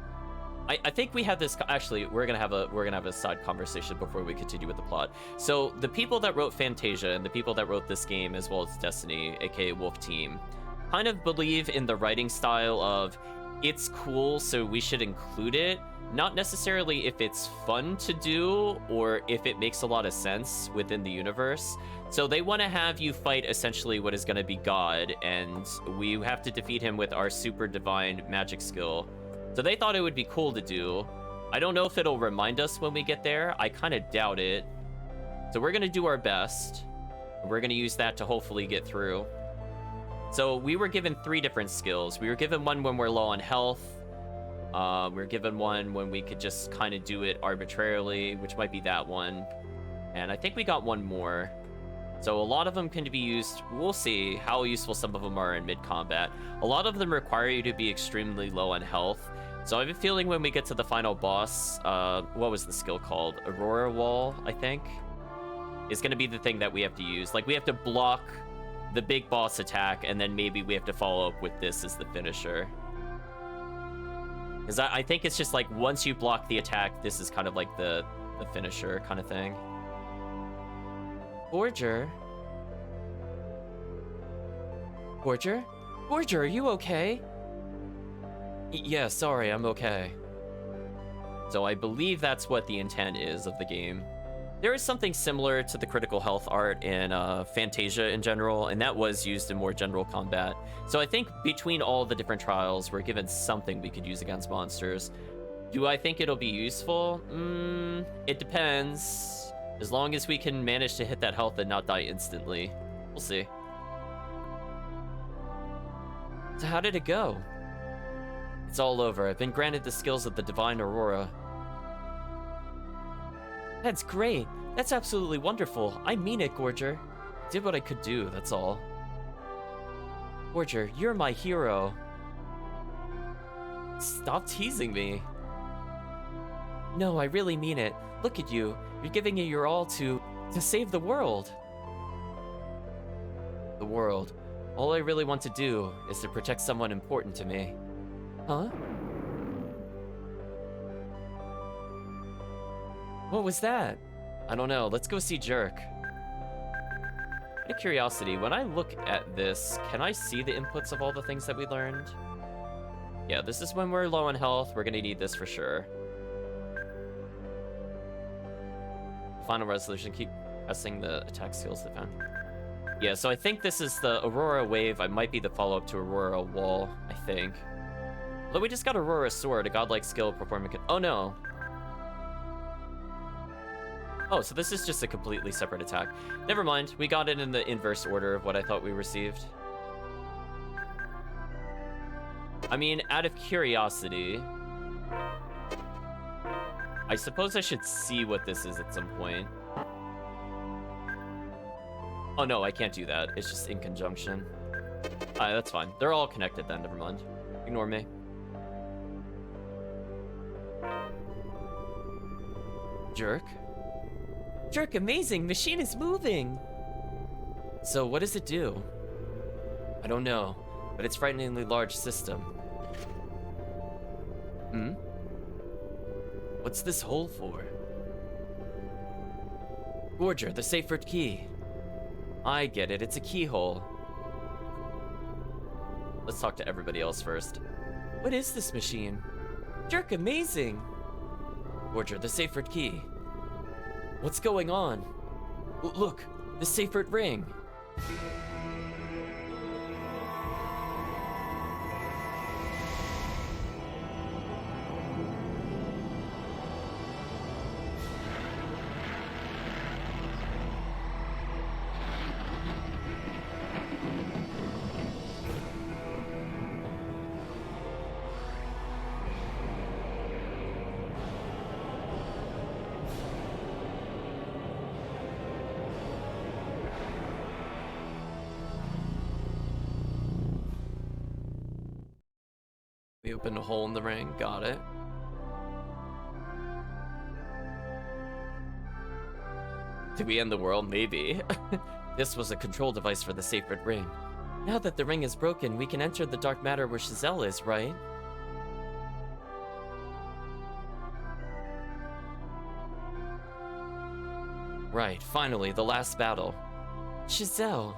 I think we have this. Actually, we're gonna have a side conversation before we continue with the plot. So the people that wrote Fantasia and the people that wrote this game, as well as Destiny, aka Wolf Team, kind of believe in the writing style of it's cool, so we should include it. Not necessarily if it's fun to do or if it makes a lot of sense within the universe. So they want to have you fight essentially what is going to be God, and we have to defeat him with our super divine magic skill. So they thought it would be cool to do. I don't know if it'll remind us when we get there. I kind of doubt it. So we're going to do our best. We're going to use that to hopefully get through. So we were given 3 different skills. We were given one when we're low on health. We were given one when we could just kind of do it arbitrarily, which might be that one. And I think we got one more. So a lot of them can be used. We'll see how useful some of them are in mid-combat. A lot of them require you to be extremely low on health. So I have a feeling when we get to the final boss, what was the skill called? Aurora Wall, I think, is going to be the thing that we have to use. Like, we have to block the big boss attack, and then maybe we have to follow up with this as the finisher. Because I think it's just like, once you block the attack, this is kind of like the finisher kind of thing. Borger? Borger? Borger, are you okay? Yeah, sorry, I'm okay. So I believe that's what the intent is of the game. There is something similar to the critical health art in Fantasia in general, and that was used in more general combat. So I think between all the different trials, we're given something we could use against monsters. Do I think it'll be useful? It depends. As long as we can manage to hit that health and not die instantly. We'll see. So how did it go? It's all over. I've been granted the skills of the Divine Aurora. That's great. That's absolutely wonderful. I mean it, Gorger. I did what I could do, that's all. Gorger, you're my hero. Stop teasing me. No, I really mean it. Look at you. You're giving it your all to save the world. The world. All I really want to do is to protect someone important to me. Huh? What was that? I don't know. Let's go see Jerk. Out of curiosity, when I look at this, can I see the inputs of all the things that we learned? Yeah, this is when we're low on health. We're gonna need this for sure. Final resolution. Keep pressing the attack skills they found. Yeah, so I think this is the Aurora Wave. I might be the follow-up to Aurora Wall, I think. Although we just got Aurora Sword, a godlike skill performing... Oh, no. Oh, so this is just a completely separate attack. Never mind, we got it in the inverse order of what I thought we received. I mean, out of curiosity, I suppose I should see what this is at some point. Oh no, I can't do that. It's just in conjunction. Alright, that's fine. They're all connected then, never mind. Ignore me. Jerk? Jerk, amazing! Machine is moving! So, what does it do? I don't know, but it's a frighteningly large system. Hmm? What's this hole for? Gorger, the safe word key. I get it, it's a keyhole. Let's talk to everybody else first. What is this machine? Jerk, amazing! Gorger, the safe word key. What's going on? Look, the safe word ring. We opened a hole in the ring, got it. Did we end the world? Maybe. This was a control device for the sacred ring. Now that the ring is broken, we can enter the dark matter where Giselle is, right? Right, finally, the last battle. Giselle.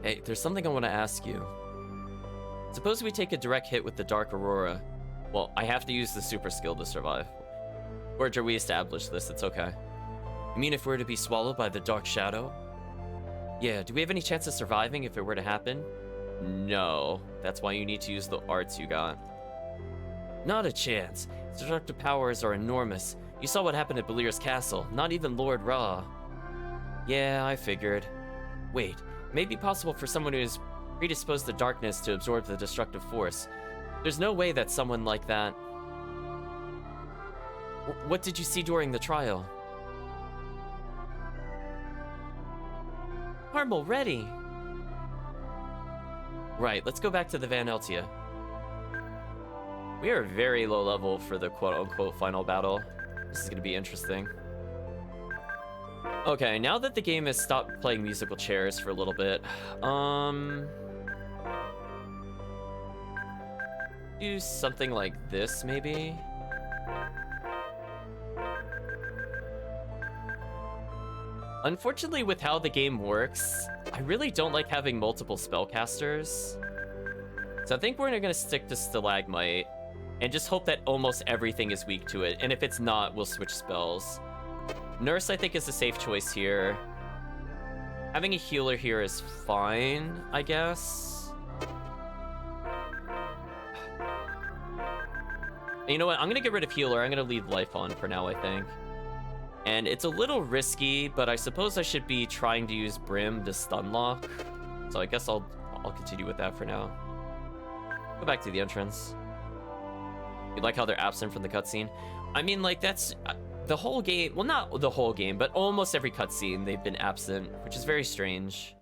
Hey, there's something I want to ask you. Suppose we take a direct hit with the Dark Aurora. Well, I have to use the super skill to survive. Or did we establish this? It's okay. You mean if we're to be swallowed by the Dark Shadow? Yeah, do we have any chance of surviving if it were to happen? No. That's why you need to use the arts you got. Not a chance. Its destructive powers are enormous. You saw what happened at Belir's castle. Not even Lord Ra. Yeah, I figured. Wait, it may be possible for someone who is predisposed to darkness to absorb the destructive force. There's no way that someone like that... What did you see during the trial? Carmel, ready! Right, let's go back to the Van Eltia. We are very low level for the quote-unquote final battle. This is gonna be interesting. Okay, now that the game has stopped playing musical chairs for a little bit, do something like this, maybe? Unfortunately, with how the game works, I really don't like having multiple spellcasters. So I think we're gonna stick to Stalagmite and just hope that almost everything is weak to it. And if it's not, we'll switch spells. Nurse, I think, is a safe choice here. Having a healer here is fine, I guess. You know what? I'm gonna get rid of healer. I'm gonna leave life on for now, I think. And it's a little risky, but I suppose I should be trying to use Brim to stun lock. So I guess I'll continue with that for now. Go back to the entrance. You like how they're absent from the cutscene? I mean, like, that's the whole game. Well, not the whole game, but almost every cutscene they've been absent, which is very strange.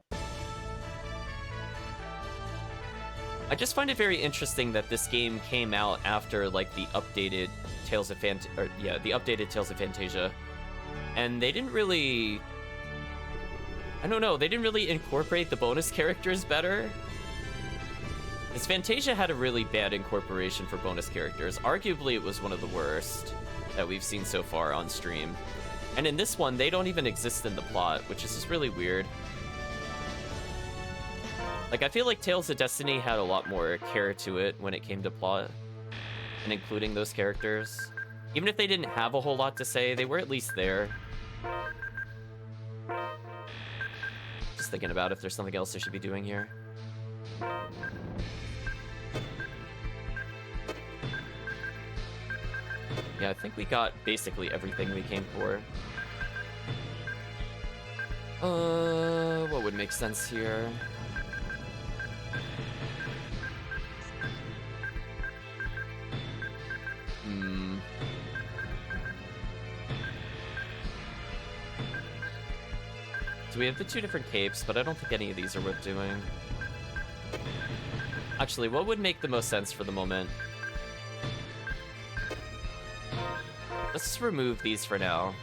I just find it very interesting that this game came out after, like, the updated Tales of Fantasia. And they didn't really... I don't know, they didn't really incorporate the bonus characters better. Because Fantasia had a really bad incorporation for bonus characters. Arguably, it was one of the worst that we've seen so far on stream. And in this one, they don't even exist in the plot, which is just really weird. Like, I feel like Tales of Destiny had a lot more care to it when it came to plot and including those characters. Even if they didn't have a whole lot to say, they were at least there. Just thinking about if there's something else I should be doing here. Yeah, I think we got basically everything we came for. What would make sense here? So we have the two different capes, but I don't think any of these are worth doing. Actually, what would make the most sense for the moment? Let's just remove these for now.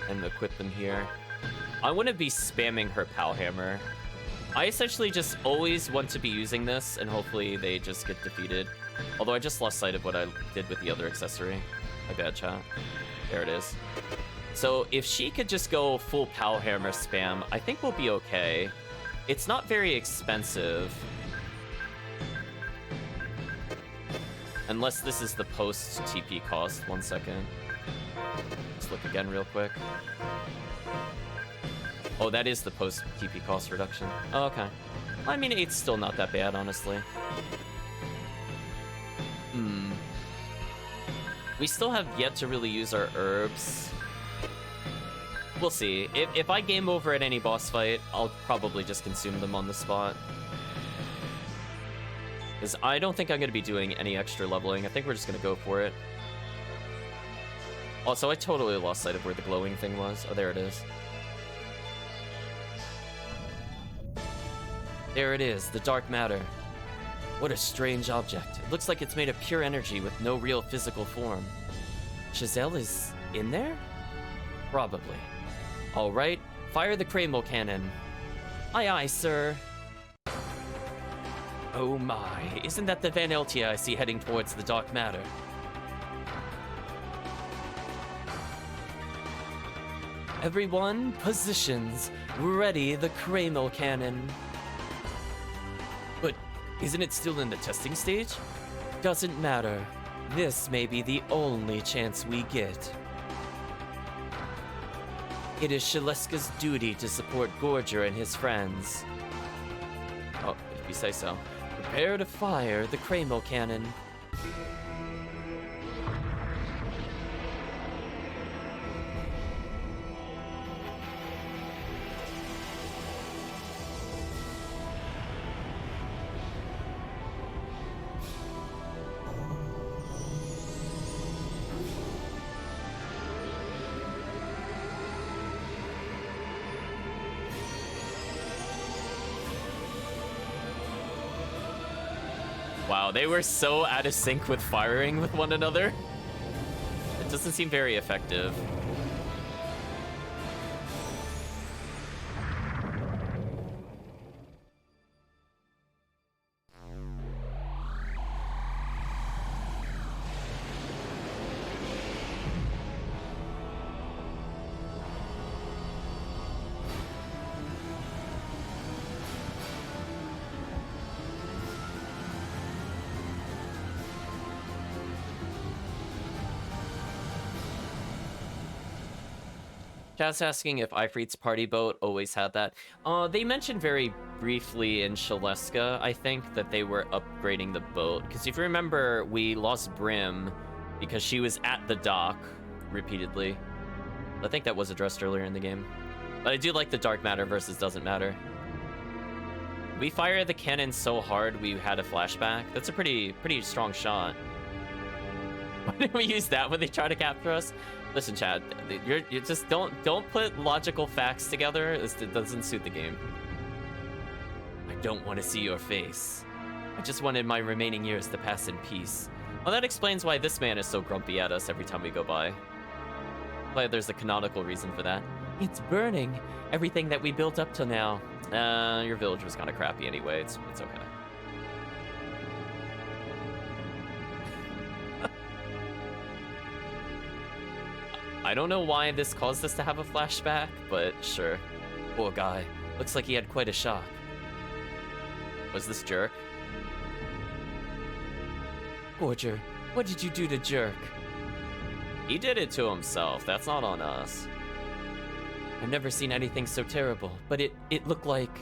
And equip them here. I want to be spamming her Pow Hammer. I essentially just always want to be using this, and hopefully they just get defeated. Although I just lost sight of what I did with the other accessory. My bad, chat. There it is. So if she could just go full Pow Hammer spam, I think we'll be okay. It's not very expensive. Unless this is the post TP cost. 1 second. Let's look again real quick. Oh, that is the post TP cost reduction. Oh, okay. I mean, 8's still not that bad, honestly. We still have yet to really use our herbs. We'll see. If I game over at any boss fight, I'll probably just consume them on the spot. Because I don't think I'm going to be doing any extra leveling. I think we're just going to go for it. Also, I totally lost sight of where the glowing thing was. Oh, there it is. There it is, the dark matter. What a strange object. It looks like it's made of pure energy with no real physical form. Giselle is in there? Probably. All right, fire the Cramo cannon. Aye, aye, sir. Oh my, isn't that the Van Eltia I see heading towards the dark matter? Everyone, positions. Ready the Kreml cannon. But isn't it still in the testing stage? Doesn't matter. This may be the only chance we get. It is Shaleska's duty to support Gorger and his friends. Oh, if you say so. Prepare to fire the Kreml cannon. Wow, they were so out of sync with firing with one another. It doesn't seem very effective. Chat's asking if Ifrit's party boat always had that. They mentioned very briefly in Shaleska, I think, that they were upgrading the boat. Because if you remember, we lost Brim because she was at the dock repeatedly. I think that was addressed earlier in the game. But I do like the dark matter versus doesn't matter. We fired the cannon so hard we had a flashback. That's a pretty strong shot. Why didn't we use that when they try to capture us? Listen, Chad, you just don't put logical facts together. It doesn't suit the game. I don't want to see your face. I just wanted my remaining years to pass in peace. Well, that explains why this man is so grumpy at us every time we go by. But there's a canonical reason for that. It's burning everything that we built up till now. Your village was kind of crappy anyway. It's okay. I don't know why this caused us to have a flashback, but sure. Poor guy. Looks like he had quite a shock. Was this Jerk? Gorger, what did you do to Jerk? He did it to himself. That's not on us. I've never seen anything so terrible, but it looked like...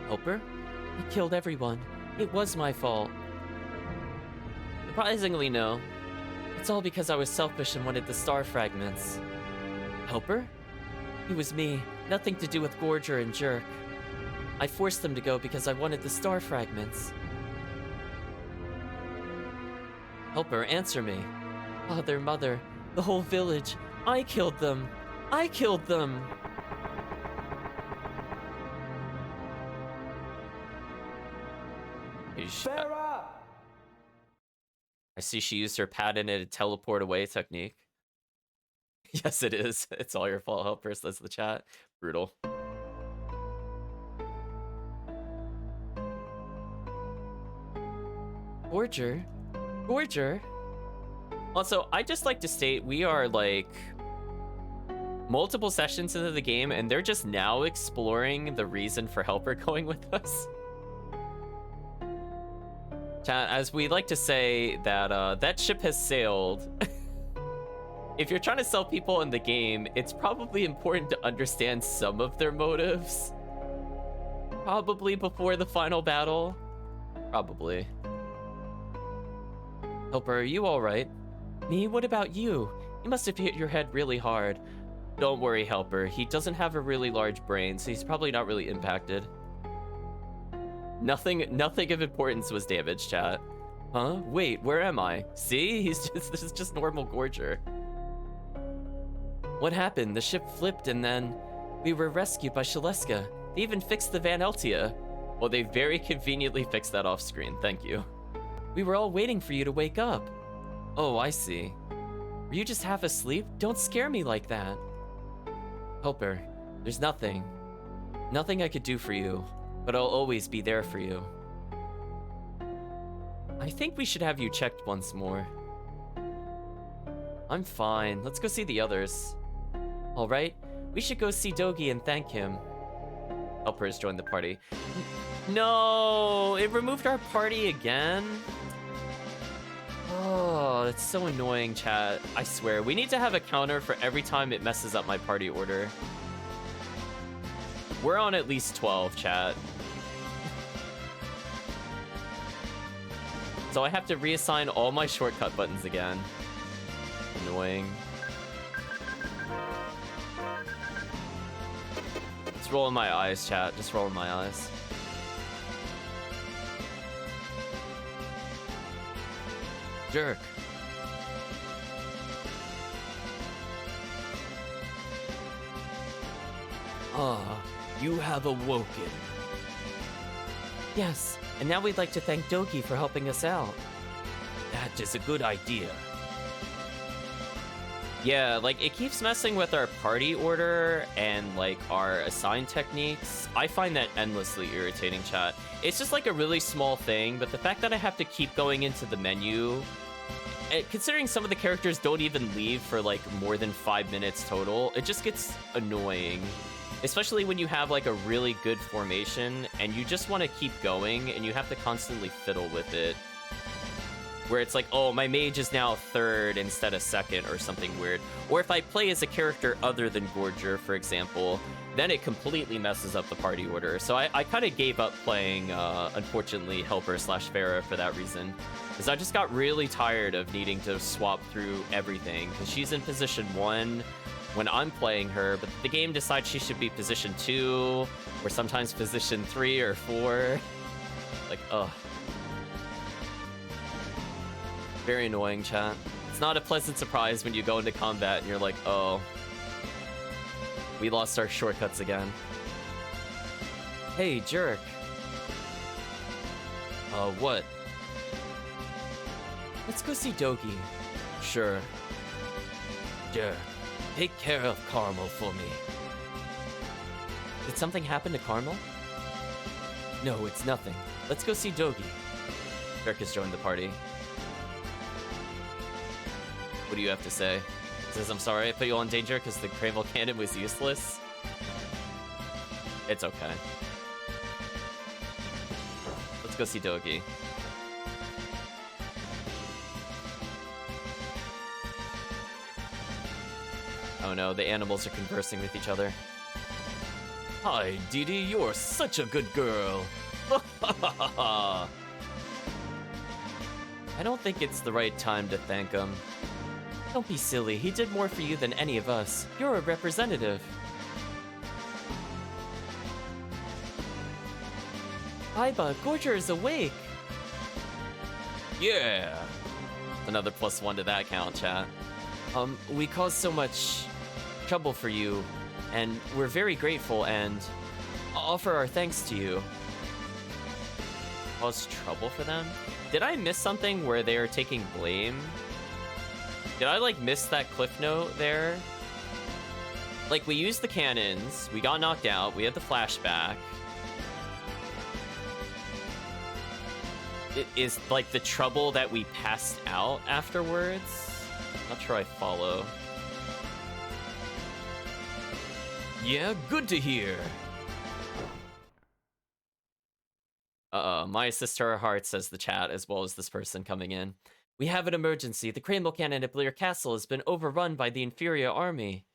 Helper? I killed everyone. It was my fault. Surprisingly, no. It's all because I was selfish and wanted the star fragments. Helper? It was me. Nothing to do with Gorger and Jerk. I forced them to go because I wanted the star fragments. Helper, answer me. Father, Mother, the whole village. I killed them. I killed them. Farah! I see she used her patented teleport away technique. Yes, it is. It's all your fault, Helper, says the chat. Brutal. Gorger? Gorger? Also, I just like to state we are like multiple sessions into the game and they're just now exploring the reason for Helper going with us. Chat, as we like to say that that ship has sailed. If you're trying to sell people in the game, it's probably important to understand some of their motives. Probably before the final battle. Probably. Helper, are you alright? Me? What about you? You must have hit your head really hard. Don't worry, Helper. He doesn't have a really large brain, so he's probably not really impacted. Nothing of importance was damaged, chat. Huh? Wait, where am I? See? This is just normal Gorger. What happened? The ship flipped and then we were rescued by Shaleska. They even fixed the Van Eltia. Well, they very conveniently fixed that off screen. Thank you. We were all waiting for you to wake up. Oh, I see. Were you just half asleep? Don't scare me like that. Helper, there's nothing. Nothing I could do for you. but I'll always be there for you. I think we should have you checked once more. I'm fine. Let's go see the others. All right, we should go see Dogi and thank him. Helpers joined the party. No, it removed our party again. Oh, that's so annoying, chat. I swear, we need to have a counter for every time it messes up my party order. We're on at least 12, chat. So I have to reassign all my shortcut buttons again. Annoying. Just rolling my eyes, chat. Just rolling my eyes. Jerk. Ah, you have awoken. Yes, and now we'd like to thank Dogi for helping us out. That is a good idea. Yeah, like, it keeps messing with our party order and, like, our assign techniques. I find that endlessly irritating, chat. It's just, like, a really small thing, but the fact that I have to keep going into the menu, considering some of the characters don't even leave for, like, more than 5 minutes total, it just gets annoying. Especially when you have, like, a really good formation, and you just want to keep going, and you have to constantly fiddle with it. Where it's like, oh, my mage is now third instead of second or something weird. Or if I play as a character other than Gorger, for example, then it completely messes up the party order. So I kind of gave up playing, unfortunately, Helper/Farah for that reason. Because I just got really tired of needing to swap through everything. Because she's in position 1 when I'm playing her, but the game decides she should be position 2, or sometimes position 3 or 4. Like, ugh. Very annoying, chat. It's not a pleasant surprise when you go into combat and you're like, oh, we lost our shortcuts again. Hey, jerk. What? Let's go see Dogi. Sure. Jerk, take care of Carmel for me. Did something happen to Carmel? No, it's nothing. Let's go see Dogi. Jerk has joined the party. What do you have to say? He says, I'm sorry I put you all in danger because the Cravel Cannon was useless. It's okay. Let's go see Dogi. Oh no, the animals are conversing with each other. Hi, Didi, you're such a good girl. I don't think it's the right time to thank him. Don't be silly, he did more for you than any of us. You're a representative. Aiba, Gorger is awake! Yeah! Another +1 to that count, chat. We caused so much trouble for you, and we're very grateful, and offer our thanks to you. Caused trouble for them? Did I miss something where they are taking blame? Did I, like, miss that cliff note there? Like, we used the cannons, we got knocked out, we had the flashback. It is, like, the trouble that we passed out afterwards? Not sure I follow. Yeah, good to hear. My sister heart, says the chat, as well as this person coming in. We have an emergency. The Cravel Cannon at Blear Castle has been overrun by the Inferior Army.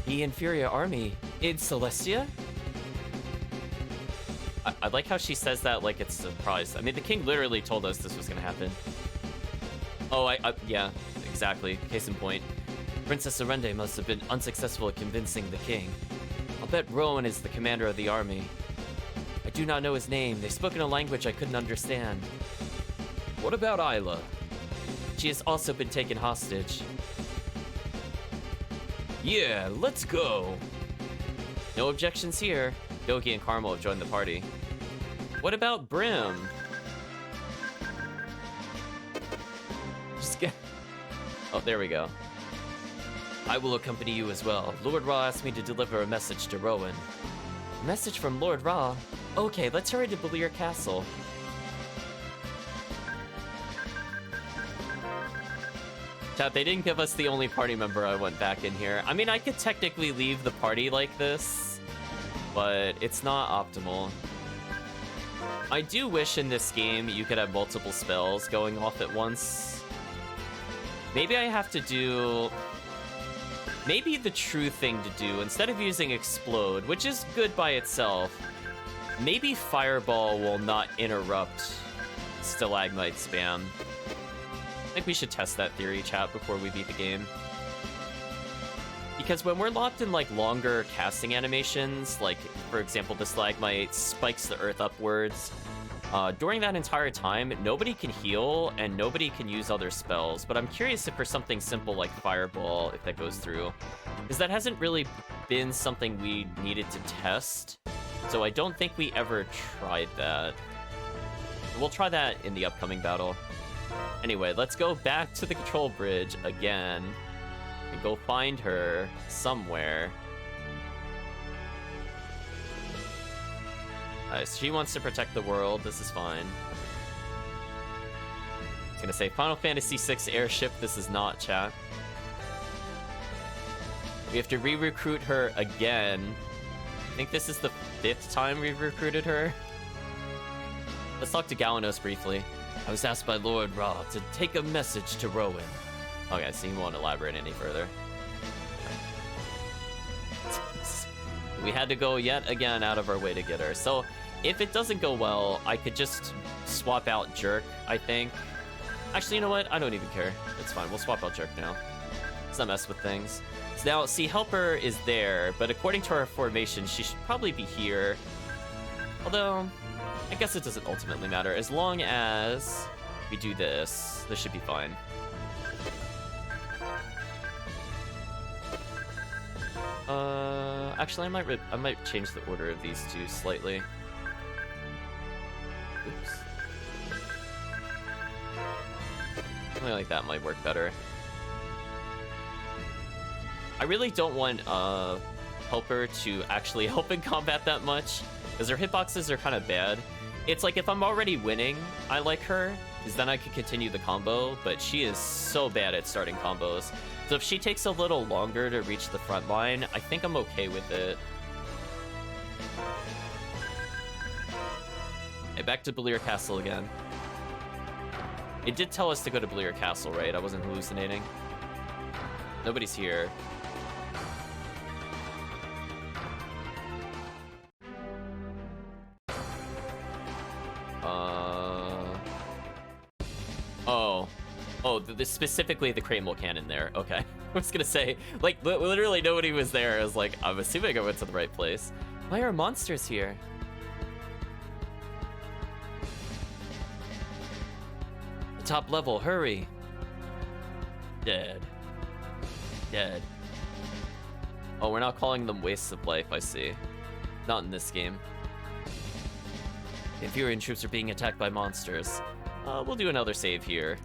The Inferior Army? In Celestia? I like how she says that like it's a surprise. I mean, the king literally told us this was gonna happen. Oh, yeah, exactly. Case in point. Princess Arende must have been unsuccessful at convincing the king. I'll bet Rowan is the commander of the army. I do not know his name. They spoke in a language I couldn't understand. What about Isla? She has also been taken hostage. Yeah, let's go. No objections here. Dogi and Carmel have joined the party. What about Brim? Just get... Oh, there we go. I will accompany you as well. Lord Ra asked me to deliver a message to Rowan. Message from Lord Ra. Okay, let's hurry to Belir Castle. Chat, they didn't give us the only party member I want back in here. I mean, I could technically leave the party like this, but it's not optimal. I do wish in this game you could have multiple spells going off at once. Maybe I have to do... Maybe the true thing to do, instead of using Explode, which is good by itself, maybe Fireball will not interrupt Stalagmite spam. I think we should test that theory, chat, before we beat the game. Because when we're locked in, like, longer casting animations, like, for example, the Stalagmite spikes the earth upwards, during that entire time, nobody can heal and nobody can use other spells. But I'm curious if for something simple like Fireball, if that goes through. Because that hasn't really been something we needed to test. So I don't think we ever tried that. We'll try that in the upcoming battle. Anyway, let's go back to the control bridge again. And go find her somewhere. She wants to protect the world. This is fine. I was gonna say Final Fantasy VI airship. This is not, chat. We have to re-recruit her again. I think this is the 5th time we've recruited her. Let's talk to Galanos briefly. I was asked by Lord Ra to take a message to Rowan. Okay, so he won't elaborate any further. We had to go yet again out of our way to get her. So if it doesn't go well, I could just swap out Jerk, I think. Actually, you know what? I don't even care. It's fine. We'll swap out Jerk now. Let's not mess with things. So now, see, Helper is there, but according to our formation, she should probably be here. Although, I guess it doesn't ultimately matter. As long as we do this, this should be fine. Actually, I might change the order of these two slightly. Oops. Something like that might work better. I really don't want Helper to actually help in combat that much, because her hitboxes are kind of bad. It's like if I'm already winning, I like her, because then I can continue the combo, but she is so bad at starting combos. So if she takes a little longer to reach the front line, I think I'm okay with it. Okay, back to Belir Castle again. It did tell us to go to Belir Castle, right? I wasn't hallucinating. Nobody's here. Oh, specifically the Cramble Cannon there. Okay. I was gonna say, like, literally nobody was there. I was like, I'm assuming I went to the right place. Why are monsters here? The top level, hurry. Dead. Dead. Oh, we're not calling them wastes of life, I see. Not in this game. The Infurian troops are being attacked by monsters. We'll do another save here.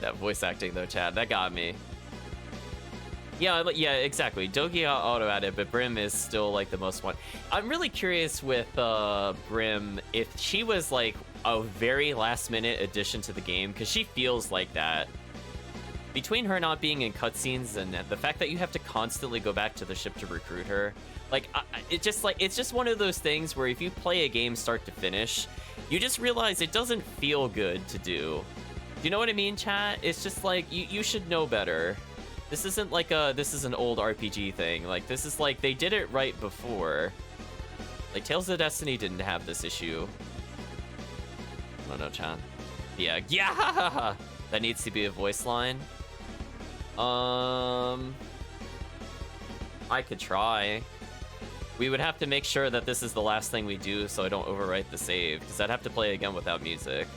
That voice acting though, Chad, that got me. Yeah, exactly. Dogi auto added, but Brim is still like the most one. I'm really curious with Brim if she was like a very last minute addition to the game, because she feels like that. Between her not being in cutscenes and the fact that you have to constantly go back to the ship to recruit her, like it's just one of those things where if you play a game start to finish, you just realize it doesn't feel good to do. Do you know what I mean, chat? It's just like, you should know better. This isn't like this is an old RPG thing. Like, this is like, they did it right before. Like, Tales of Destiny didn't have this issue. Oh no, chat. Yeah, yeah! That needs to be a voice line. I could try. We would have to make sure that this is the last thing we do so I don't overwrite the save, because I'd have to play again without music.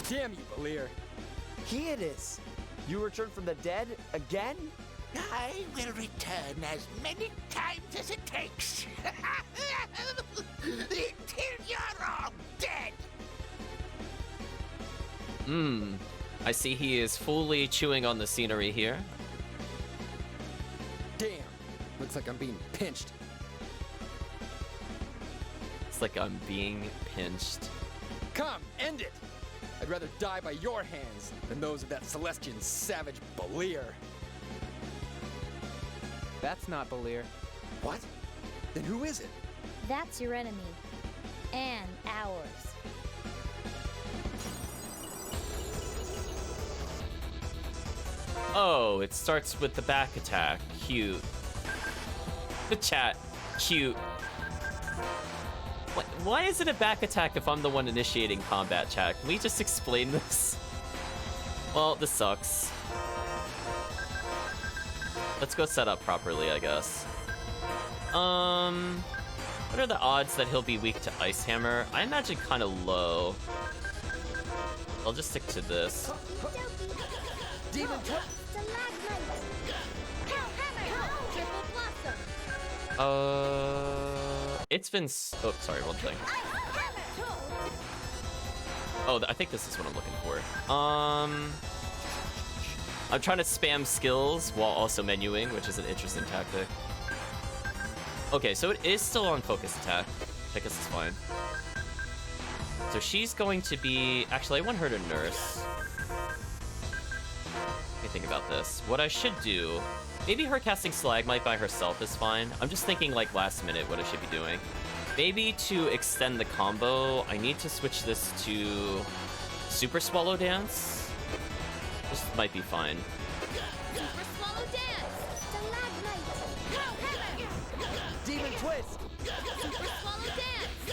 Damn you, Belir. Here it is. You returned from the dead again? I will return as many times as it takes. Until you're all dead. I see he is fully chewing on the scenery here. Damn. Looks like I'm being pinched. It's like I'm being pinched. Come, end it! I'd rather die by your hands than those of that Celestian savage Balir. That's not Balir. What? Then who is it? That's your enemy. And ours. Oh, it starts with the back attack. Cute. The chat. Cute. Why is it a back attack if I'm the one initiating combat, chat? Can we just explain this? Well, this sucks. Let's go set up properly, I guess. What are the odds that he'll be weak to Ice Hammer? I imagine kind of low. I'll just stick to this. Demon It's been oh, sorry, one thing. Oh, I think this is what I'm looking for. I'm trying to spam skills while also menuing, which is an interesting tactic. Okay, so it is still on focus attack. I guess it's fine. So she's going to be... Actually, I want her to nurse. Let me think about this. What I should do... Maybe her casting Stalagmite by herself is fine. I'm just thinking, like, last minute what I should be doing. Maybe to extend the combo, I need to switch this to Super Swallow Dance. This might be fine. Super Swallow Dance! Stalagmite! Demon Twist! Super Swallow Dance!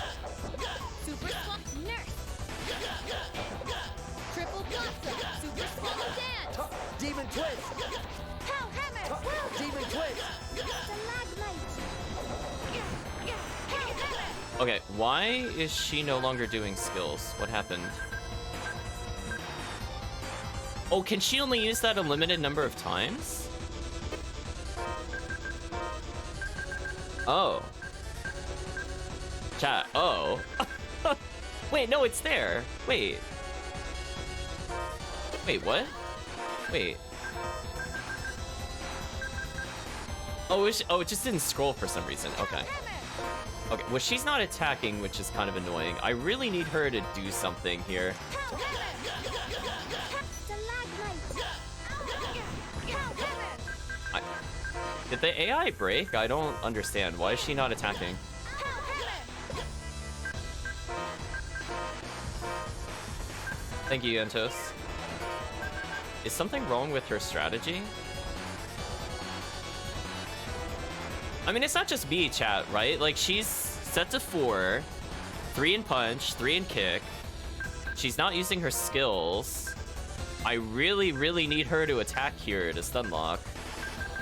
Super Swallow Nurse! Triple Blossom! Super Swallow Dance! Demon Twist! Pow Hammer! Demon Twist! Stalagmite! Okay, why is she no longer doing skills? What happened? Oh, can she only use that a limited number of times? Oh. Chat, oh. Wait, no, it's there. Wait. Wait, what? Wait. Oh, it just didn't scroll for some reason. Okay. Okay, well, she's not attacking, which is kind of annoying. I really need her to do something here. Did the AI break? I don't understand. Why is she not attacking? Thank you, Yentos. Is something wrong with her strategy? I mean, it's not just me, chat, right? Like, she's set to 4, 3 in punch, 3 in kick. She's not using her skills. I really, really need her to attack here to stun lock.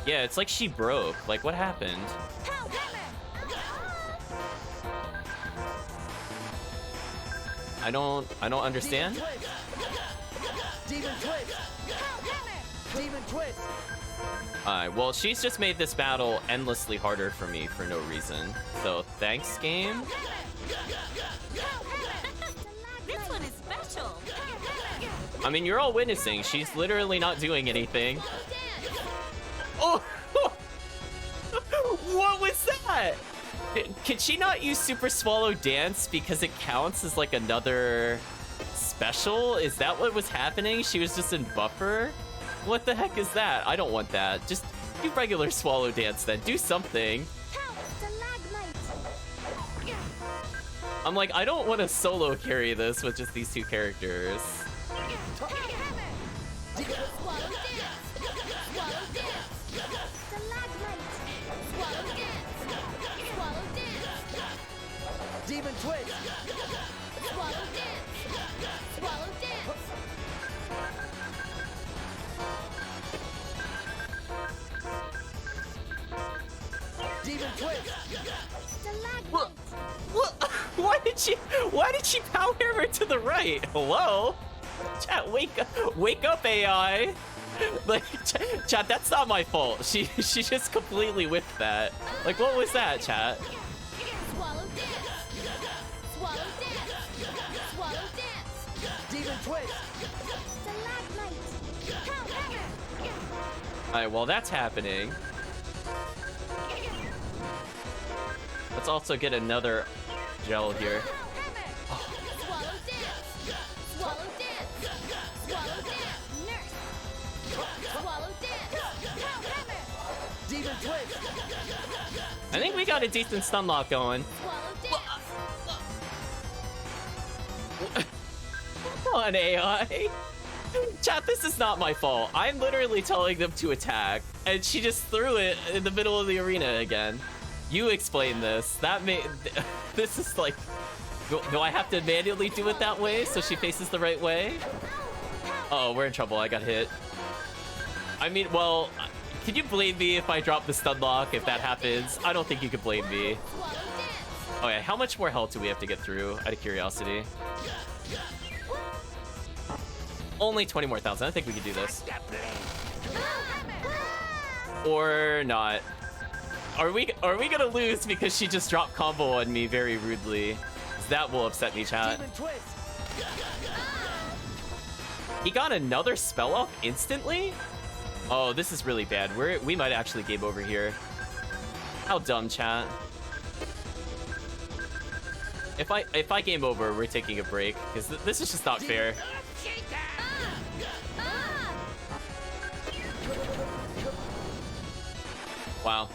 Yeah, it's like she broke. Like, what happened? I don't understand. Demon Twist! Demon Twist! Alright, well, she's just made this battle endlessly harder for me for no reason. So, thanks, game. This one is special! I mean, you're all witnessing. She's literally not doing anything. Oh! What was that? Can she not use Super Swallow Dance because it counts as, like, another special? Is that what was happening? She was just in buffer? What the heck is that? I don't want that. Just do regular Swallow Dance then. Do something. I'm like, I don't want to solo carry this with just these two characters. Demon Twist! Swallow Dance! Swallow Dance! Demon Twist! What? Why did she power hammer to the right? Hello? Chat, wake up, AI. Like, chat, that's not my fault. She just completely whiffed that. Like, what was that, chat? Swallow dance. Swallow dance. Swallow dance. Demon twist. Stalagmite. Pound hammer. Alright, while that's happening, let's also get another gel here. Swallow dance. Swallow dance. Swallow dance. Nurse. Swallow dance. Pound hammer. Demon twist. I think we got a decent stun lock going. Swallow dance. Come on, AI. Chat, this is not my fault. I'm literally telling them to attack, and she just threw it in the middle of the arena again. You explain this. That may... This is like... Do I have to manually do it that way so she faces the right way? Uh-oh, we're in trouble. I got hit. I mean, well... Can you blame me if I drop the stun lock if that happens? I don't think you could blame me. Swallow dance. Okay, how much more health do we have to get through, out of curiosity? Only 20 more thousand. I think we can do this. Or not. Are we gonna lose because she just dropped combo on me very rudely? That will upset me, chat. Demon twist. He got another spell off instantly? Oh, this is really bad. We might actually game over here. How dumb, chat. If I game over, we're taking a break because this is just not fair. Wow.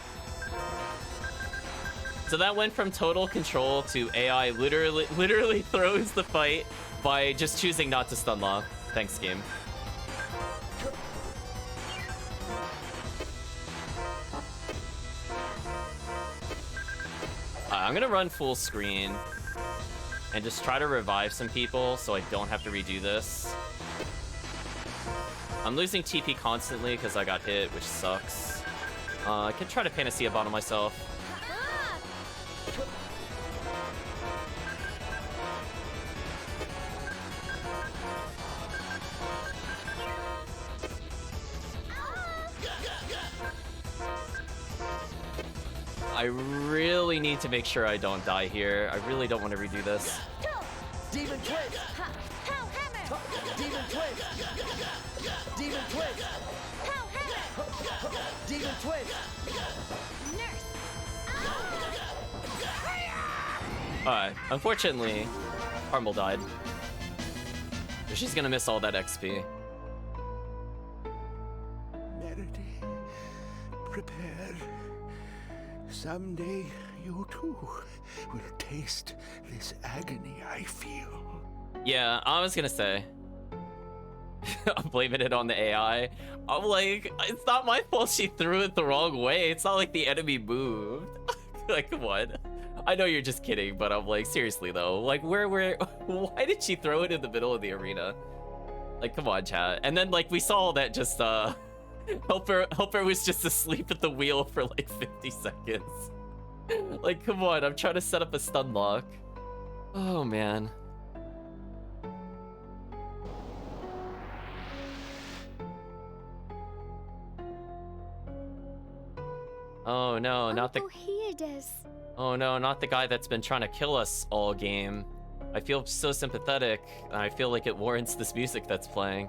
So that went from total control to AI literally throws the fight by just choosing not to stun lock. Thanks, game. I'm gonna run full screen and just try to revive some people so I don't have to redo this. I'm losing TP constantly because I got hit, which sucks. I can try to Panacea bottle myself. I really need to make sure I don't die here. I really don't want to redo this. Demon twist. Pound hammer. Demon twist. Demon twist. Pound hammer. Demon twist. Nurse. Alright, unfortunately, Harmel died. She's gonna miss all that XP. Merity, prepare. Someday you too will taste this agony I feel. Yeah, I was gonna say. I'm blaming it on the AI. I'm like, it's not my fault she threw it the wrong way. It's not like the enemy moved. Like, what? I know you're just kidding, but I'm like, seriously though. Like, why did she throw it in the middle of the arena? Like, come on, chat. And then, like, we saw that just, Helper was just asleep at the wheel for like 50 seconds. Like, come on, I'm trying to set up a stun lock. Oh, man. Oh no, not the... Oh, here it is. Oh no, not the guy that's been trying to kill us all game. I feel so sympathetic, and I feel like it warrants this music that's playing.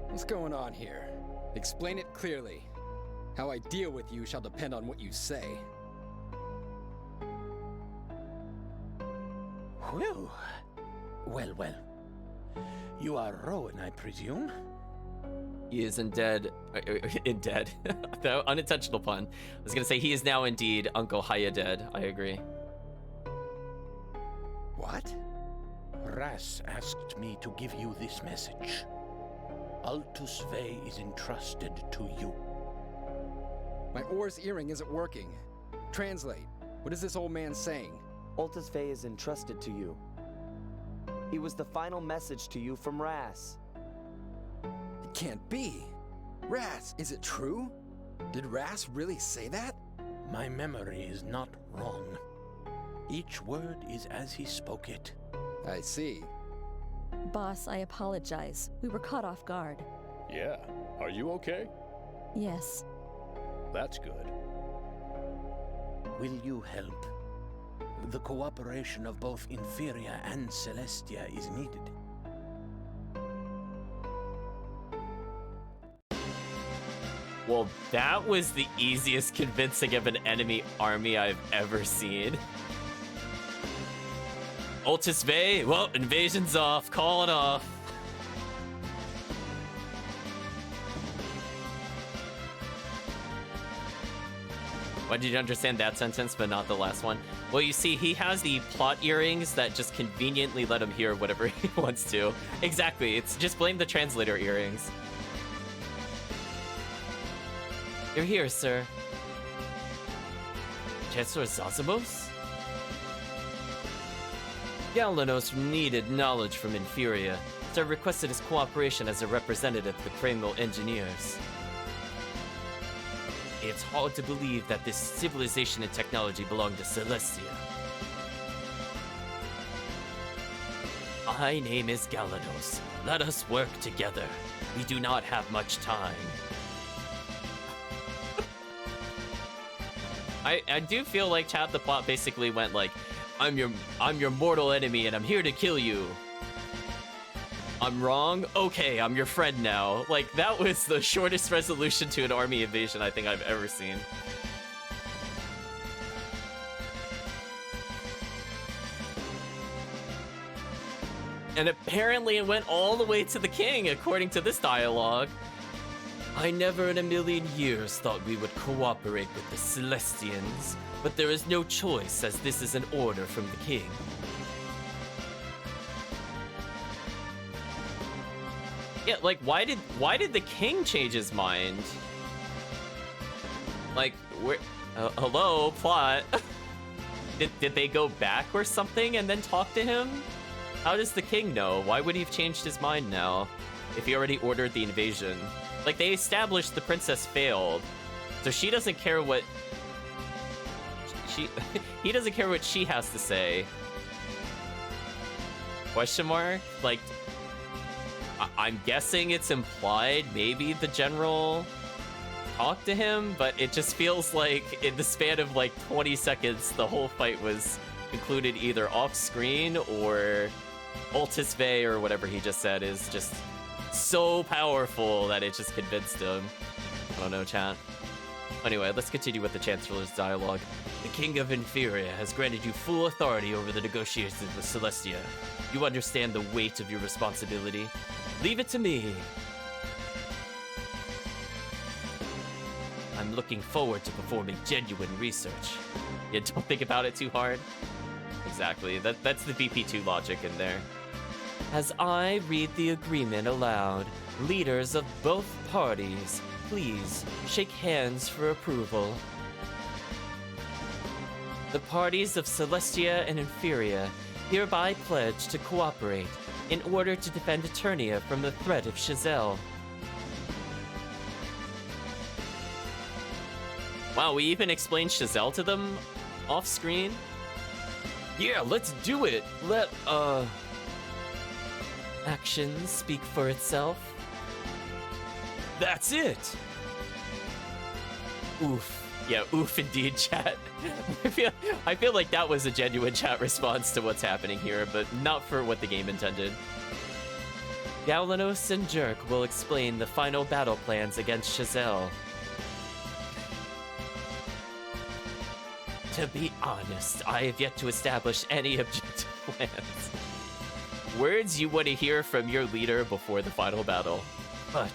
What's going on here? Explain it clearly. How I deal with you shall depend on what you say. Well. You are Rowan, I presume? He is indeed... dead. The unintentional pun. I was gonna say he is now indeed Uncle Haya dead. I agree. What? Ras asked me to give you this message. Altus Ve is entrusted to you. My Or's earring isn't working. Translate. What is this old man saying? Altus Ve is entrusted to you. He was the final message to you from Ras. It can't be. Ras, is it true? Did Ras really say that? My memory is not wrong. Each word is as he spoke it. I see. Boss, I apologize. We were caught off guard. Yeah. Are you okay? Yes. That's good. Will you help? The cooperation of both Inferia and Celestia is needed. Well, that was the easiest convincing of an enemy army I've ever seen. Altus Bay, well, invasion's off, calling off. Why did you understand that sentence, but not the last one? Well, you see, he has the plot earrings that just conveniently let him hear whatever he wants to. Exactly, it's just blame the translator earrings. You're here, sir. Chancellor Zazimos? Galanos needed knowledge from Inferia, so I requested his cooperation as a representative of the Cranial Engineers. It's hard to believe that this civilization and technology belong to Celestia. My name is Galanos. Let us work together. We do not have much time. I do feel like chat the plot basically went like, I'm your mortal enemy and I'm here to kill you. I'm wrong? Okay, I'm your friend now. Like, that was the shortest resolution to an army invasion I think I've ever seen. And apparently it went all the way to the king, according to this dialogue. I never in a million years thought we would cooperate with the Celestians, but there is no choice as this is an order from the king. Yeah, like, why did the king change his mind? Like, where, hello, plot. Did they go back or something and then talk to him? How does the king know? Why would he have changed his mind now if he already ordered the invasion? Like, they established the princess failed, so she doesn't care what he doesn't care what she has to say. Question mark? Like, I'm guessing it's implied maybe the general talked to him, but it just feels like in the span of like 20 seconds, the whole fight was concluded either off screen or Altus Vey or whatever he just said is just so powerful that it just convinced him. I don't know, chat. Anyway, let's continue with the Chancellor's dialogue. The King of Inferia has granted you full authority over the negotiations with Celestia. You understand the weight of your responsibility. Leave it to me. I'm looking forward to performing genuine research. Yeah, don't think about it too hard. Exactly, that's the BP2 logic in there. As I read the agreement aloud, leaders of both parties, please shake hands for approval. The parties of Celestia and Inferia hereby pledge to cooperate in order to defend Eternia from the threat of Chazelle. Wow, we even explained Chazelle to them off screen? Yeah, let's do it! Let, actions speak for itself. That's it! Oof. Yeah, oof indeed, chat. I feel like that was a genuine chat response to what's happening here, but not for what the game intended. Galanos and Jerk will explain the final battle plans against Chazelle. To be honest, I have yet to establish any objective plans. Words you want to hear from your leader before the final battle. But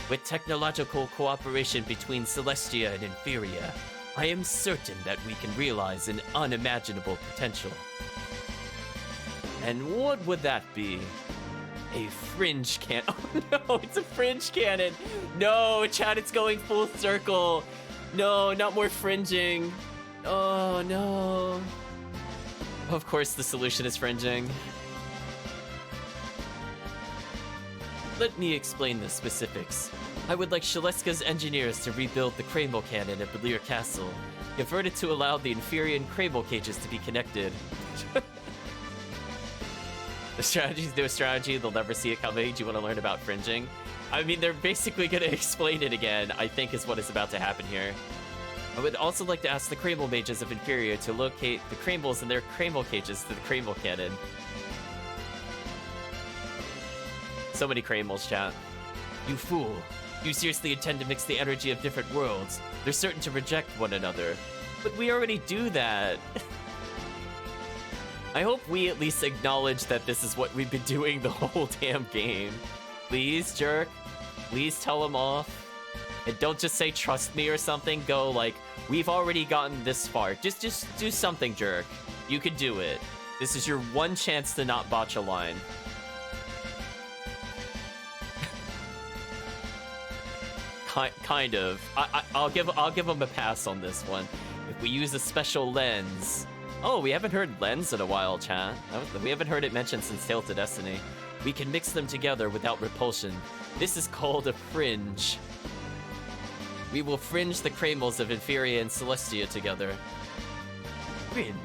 with technological cooperation between Celestia and Inferia, I am certain that we can realize an unimaginable potential. And what would that be? A fringe cannon. Oh no, it's a fringe cannon. No, chat, it's going full circle. No, not more fringing. Oh no. Of course the solution is fringing. Let me explain the specifics. I would like Shaleska's engineers to rebuild the Cramo cannon at Belir Castle, convert it to allow the Inferian Cramo cages to be connected. The strategy's no strategy, they'll never see it coming. Do you want to learn about fringing? I mean, they're basically going to explain it again, I think is what is about to happen here. I would also like to ask the Cramble Mages of Inferior to locate the Crambles in their Cramble cages to the Cramble Cannon. So many Crambles, chat. You fool. You seriously intend to mix the energy of different worlds. They're certain to reject one another. But we already do that. I hope we at least acknowledge that this is what we've been doing the whole damn game. Please, jerk. Please tell him off. And don't just say trust me or something. Go like, we've already gotten this far. Just do something, jerk. You can do it. This is your one chance to not botch a line. Kind of. I'll give him a pass on this one. If we use a special lens. Oh, we haven't heard lens in a while, chat. We haven't heard it mentioned since Tale to Destiny. We can mix them together without repulsion. This is called a fringe. We will fringe the Crambles of Inferior and Celestia together. Fringe.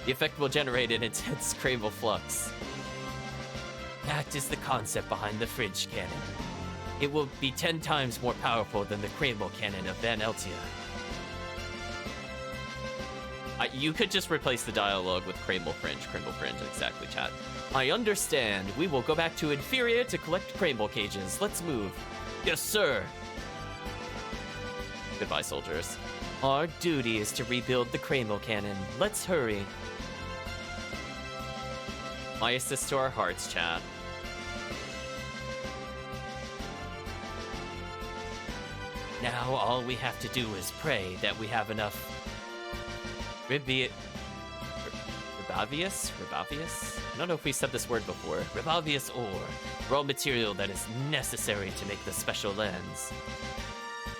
The effect will generate an intense Cramble flux. That is the concept behind the fringe cannon. It will be 10 times more powerful than the Cramble cannon of Van Eltia. You could just replace the dialogue with Cramble fringe, exactly, chat. I understand. We will go back to Inferior to collect Cramble cages. Let's move. Yes, sir. Goodbye, soldiers. Our duty is to rebuild the Cramble cannon. Let's hurry. My assist to our hearts, chat. Now all we have to do is pray that we have enough Rebavius? I don't know if we said this word before. Rebavius ore. Raw material that is necessary to make the special lens.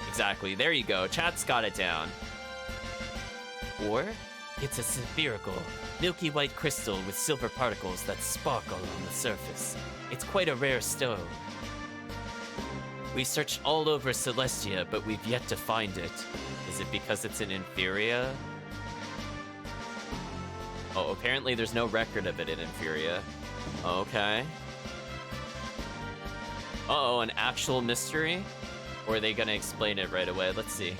Exactly. There you go. Chat's got it down. Or, it's a spherical, milky white crystal with silver particles that sparkle on the surface. It's quite a rare stone. We searched all over Celestia, but we've yet to find it. Is it because it's in Inferior? Oh, apparently there's no record of it in Inferior. Okay. Uh-oh, an actual mystery? Or are they gonna explain it right away? Let's see.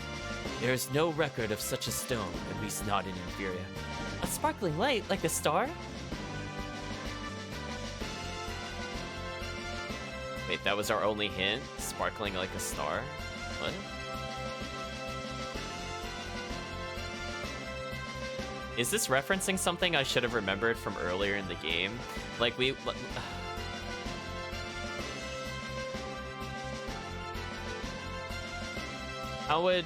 There's no record of such a stone, at least not in Inferior. A sparkling light, like a star? Wait, that was our only hint? Sparkling like a star? What? Is this referencing something I should have remembered from earlier in the game? Like, How would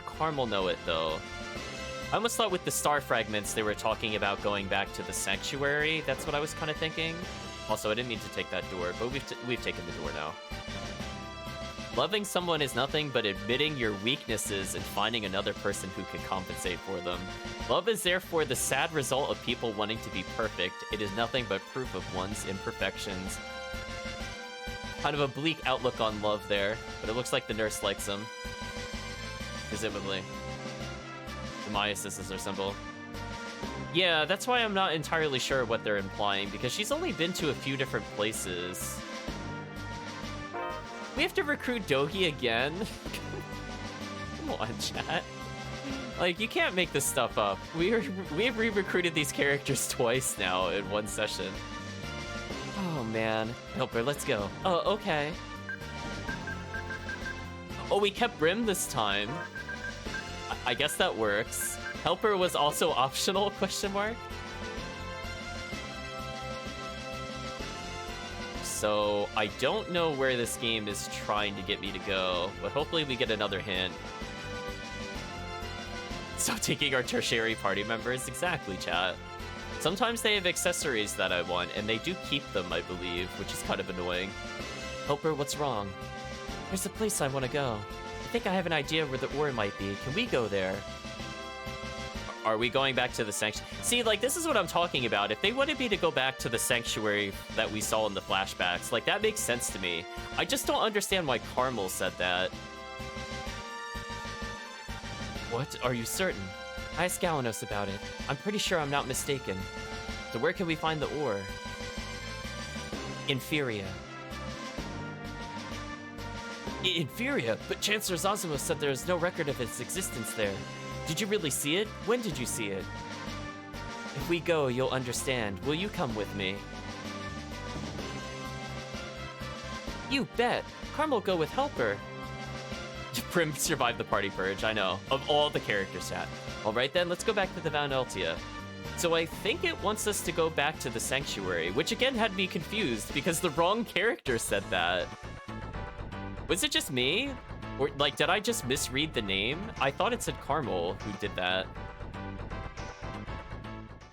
Carmel know it, though? I almost thought with the star fragments they were talking about going back to the sanctuary. That's what I was kind of thinking. Also, I didn't mean to take that door, but we've taken the door now. Loving someone is nothing but admitting your weaknesses and finding another person who can compensate for them. Love is therefore the sad result of people wanting to be perfect. It is nothing but proof of one's imperfections. Kind of a bleak outlook on love there, but it looks like the nurse likes him. Presumably. The Maiasis is her symbol. Yeah, that's why I'm not entirely sure what they're implying, because she's only been to a few different places. We have to recruit Dogi again? Come on, chat. Like, you can't make this stuff up. We have re-recruited these characters twice now in one session. Oh, man. Helper, let's go. Oh, okay. Oh, we kept Brim this time. I guess that works. Helper was also optional, question mark? So, I don't know where this game is trying to get me to go, but hopefully we get another hint. Stop taking our tertiary party members. Exactly, chat. Sometimes they have accessories that I want, and they do keep them, I believe, which is kind of annoying. Helper, what's wrong? There's a place I want to go. I think I have an idea where the ore might be. Can we go there? Are we going back to the sanctuary? See, like, this is what I'm talking about. If they wanted me to go back to the sanctuary that we saw in the flashbacks, like, that makes sense to me. I just don't understand why Carmel said that. What? Are you certain? I asked Galanos about it. I'm pretty sure I'm not mistaken. So where can we find the ore? Inferia. Inferia? But Chancellor Zazimo said there is no record of its existence there. Did you really see it? When did you see it? If we go, you'll understand. Will you come with me? You bet. Carmel go with Helper. Prim survived the party purge, I know. Of all the characters, chat. Alright then, let's go back to the Van Eltia. So I think it wants us to go back to the Sanctuary, which again had me confused because the wrong character said that. Was it just me? Or, like, did I just misread the name? I thought it said Carmel who did that.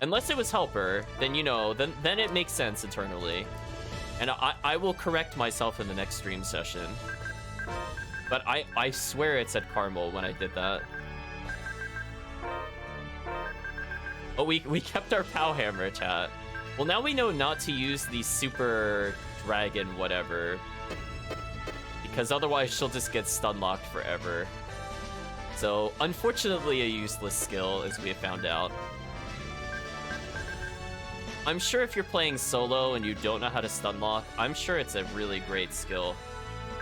Unless it was Helper, then, you know, then it makes sense internally. And I will correct myself in the next stream session. But I swear it said Carmel when I did that. Oh, we kept our POW hammer, chat. Well, now we know not to use the super dragon whatever. Because otherwise she'll just get stun locked forever. So, unfortunately a useless skill, as we have found out. I'm sure if you're playing solo and you don't know how to stun lock, I'm sure it's a really great skill.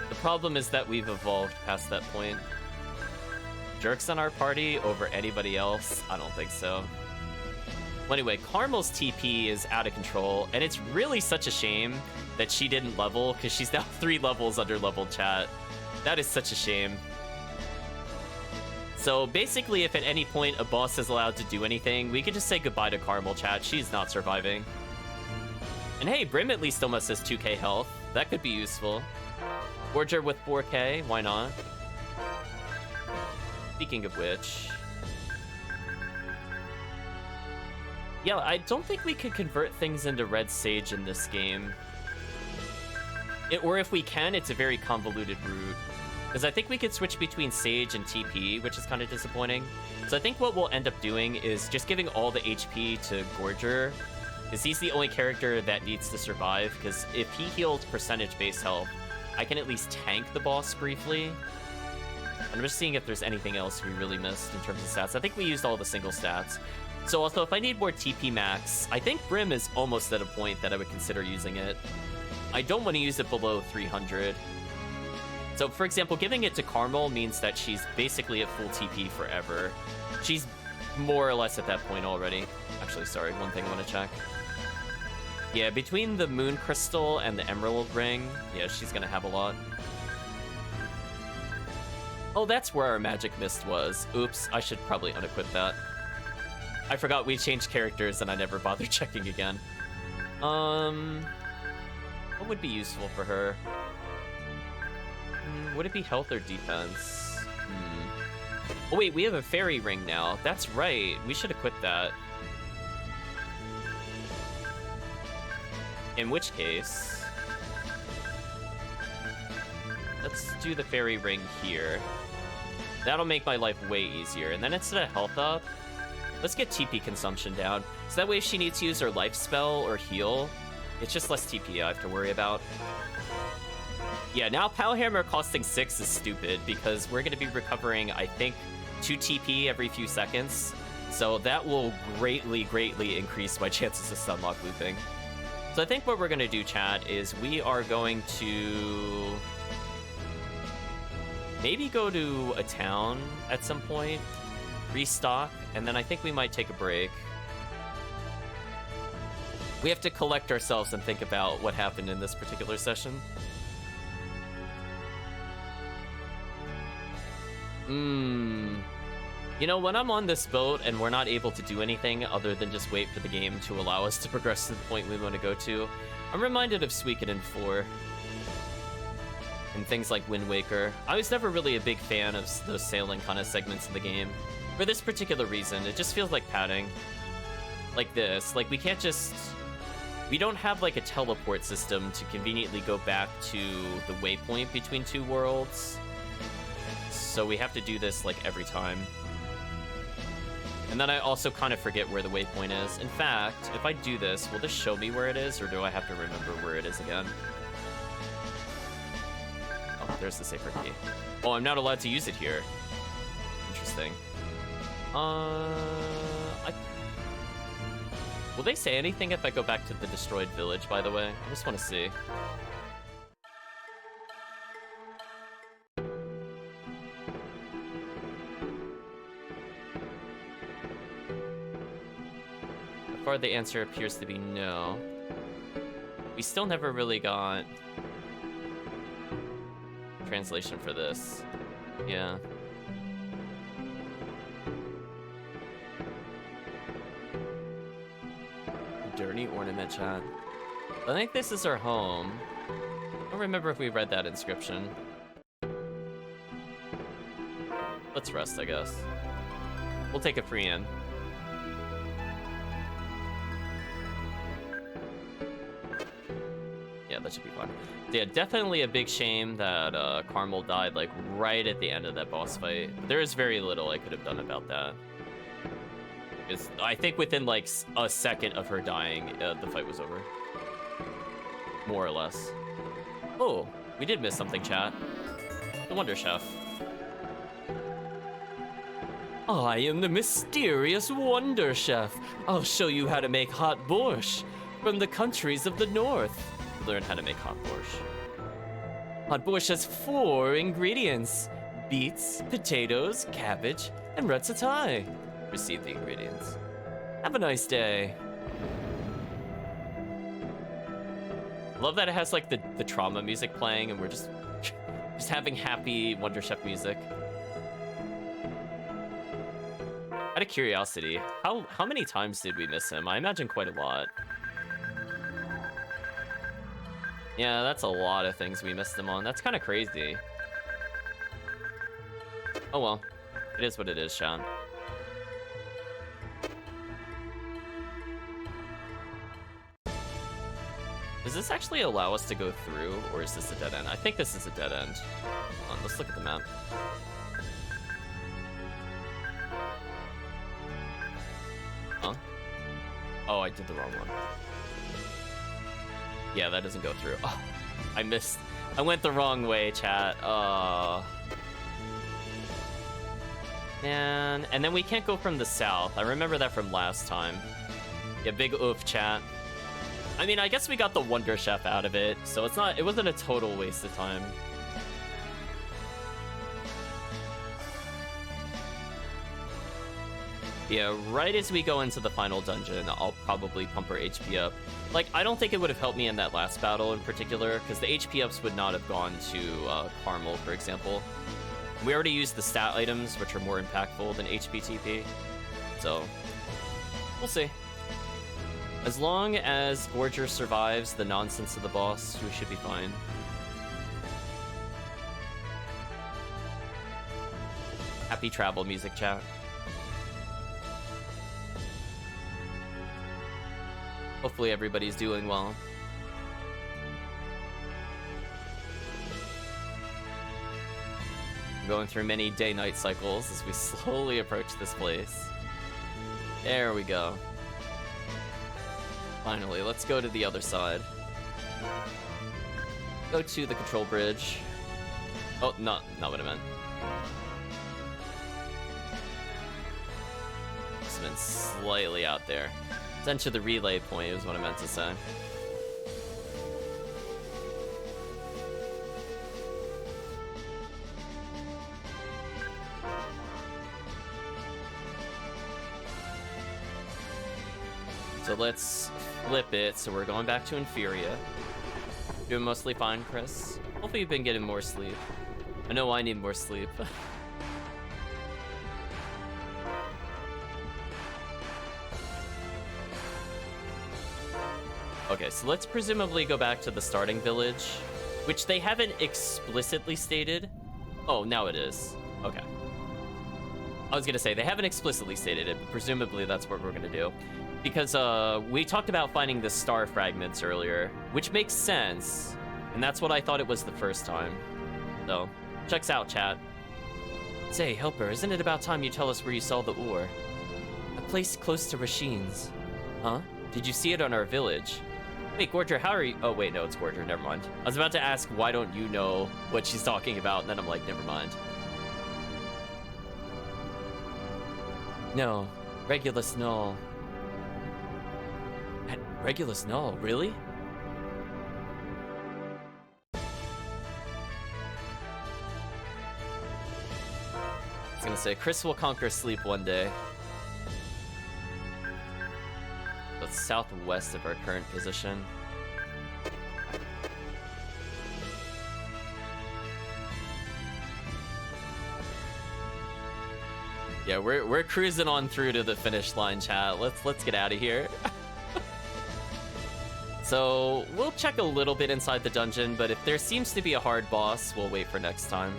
The problem is that we've evolved past that point. Jerks on our party over anybody else? I don't think so. Well, anyway, Carmel's TP is out of control, and it's really such a shame that she didn't level, because she's now 3 levels under leveled, chat. That is such a shame. So basically, if at any point a boss is allowed to do anything, we could just say goodbye to Carmel, chat. She's not surviving. And hey, Brim at least almost has 2k health. That could be useful. Forger with 4k, why not? Speaking of which... yeah, I don't think we could convert things into Red Sage in this game. Or if we can, it's a very convoluted route. Because I think we could switch between Sage and TP, which is kind of disappointing. So I think what we'll end up doing is just giving all the HP to Gorger, because he's the only character that needs to survive, because if he heals percentage base health, I can at least tank the boss briefly. I'm just seeing if there's anything else we really missed in terms of stats. I think we used all the single stats. So also, if I need more TP max, I think Brim is almost at a point that I would consider using it. I don't want to use it below 300. So, for example, giving it to Carmel means that she's basically at full TP forever. She's more or less at that point already. Actually, sorry, one thing I want to check. Yeah, between the Moon Crystal and the Emerald Ring, yeah, she's gonna have a lot. Oh, that's where our Magic Mist was. Oops, I should probably unequip that. I forgot we changed characters and I never bothered checking again. What would be useful for her? Would it be health or defense? Oh wait, we have a fairy ring now. That's right, we should equip that. In which case... let's do the fairy ring here. That'll make my life way easier. And then instead of health up, let's get TP consumption down. So that way if she needs to use her life spell or heal, it's just less TP I have to worry about. Yeah, now POW Hammer costing 6 is stupid because we're going to be recovering, I think, 2 TP every few seconds. So that will greatly, greatly increase my chances of stun lock looping. So I think what we're going to do, chat, is we are going to maybe go to a town at some point, restock, and then I think we might take a break. We have to collect ourselves and think about what happened in this particular session. You know, when I'm on this boat and we're not able to do anything other than just wait for the game to allow us to progress to the point we want to go to, I'm reminded of Suikoden 4 and things like Wind Waker. I was never really a big fan of those sailing kind of segments of the game. For this particular reason, it just feels like padding. Like this. Like, we can't just... we don't have, like, a teleport system to conveniently go back to the waypoint between two worlds. So we have to do this, like, every time. And then I also kind of forget where the waypoint is. In fact, if I do this, will this show me where it is, or do I have to remember where it is again? Oh, there's the safer key. Oh, I'm not allowed to use it here. Interesting. Will they say anything if I go back to the destroyed village, by the way? I just want to see. So far, the answer appears to be no. We still never really got translation for this. Yeah. Dirty ornament, chat. I think this is our home. I don't remember if we read that inscription. Let's rest, I guess. We'll take a free in. Yeah, that should be fine. Yeah, definitely a big shame that Carmel died like right at the end of that boss fight. There is very little I could have done about that. I think within like a second of her dying, the fight was over. More or less. Oh, we did miss something, chat. The Wonder Chef. I am the mysterious Wonder Chef. I'll show you how to make hot borscht from the countries of the north. Learn how to make hot borscht. Hot borscht has 4 ingredients: beets, potatoes, cabbage, and ratatouille. Receive the ingredients. Have a nice day. Love that it has like the trauma music playing and we're just having happy Wonder Chef music. Out of curiosity, how many times did we miss him? I imagine quite a lot. Yeah, that's a lot of things we missed him on. That's kind of crazy. Oh well, it is what it is, Sean. Does this actually allow us to go through, or is this a dead end? I think this is a dead end. Hold on, let's look at the map. Huh? Oh, I did the wrong one. Yeah, that doesn't go through. Oh, I missed. I went the wrong way, chat. And then we can't go from the south. I remember that from last time. Yeah, big oof, chat. I mean, I guess we got the Wonder Chef out of it, so it wasn't a total waste of time. Yeah, right as we go into the final dungeon, I'll probably pump her HP up. Like, I don't think it would have helped me in that last battle in particular, because the HP ups would not have gone to Carmel, for example. We already used the stat items, which are more impactful than HP TP, so we'll see. As long as Gorger survives the nonsense of the boss, we should be fine. Happy travel music, chat. Hopefully everybody's doing well. Going through many day-night cycles as we slowly approach this place. There we go. Finally, let's go to the other side. Go to the control bridge. Oh, not what I meant. Must have been slightly out there. Send to the relay point is what I meant to say. So let's flip it. So we're going back to Inferior. Doing mostly fine, Chris. Hopefully you've been getting more sleep. I know I need more sleep. Okay, so let's presumably go back to the starting village, which they haven't explicitly stated. Oh, now it is. Okay. I was gonna say, they haven't explicitly stated it, but presumably that's what we're gonna do. Because we talked about finding the star fragments earlier, which makes sense, and that's what I thought it was the first time. So, checks out, chat. Say, Helper, isn't it about time you tell us where you saw the ore? A place close to Rashine's. Huh? Did you see it on our village? Wait, Gorger, how are you? Oh, wait, no, it's Gorger, never mind. I was about to ask, why don't you know what she's talking about, and then I'm like, never mind. No, Regulus, no. Regulus, no, really? I was gonna say, Chris will conquer sleep one day. That's southwest of our current position. Yeah, we're cruising on through to the finish line, chat. Let's get out of here. So we'll check a little bit inside the dungeon, but if there seems to be a hard boss, we'll wait for next time.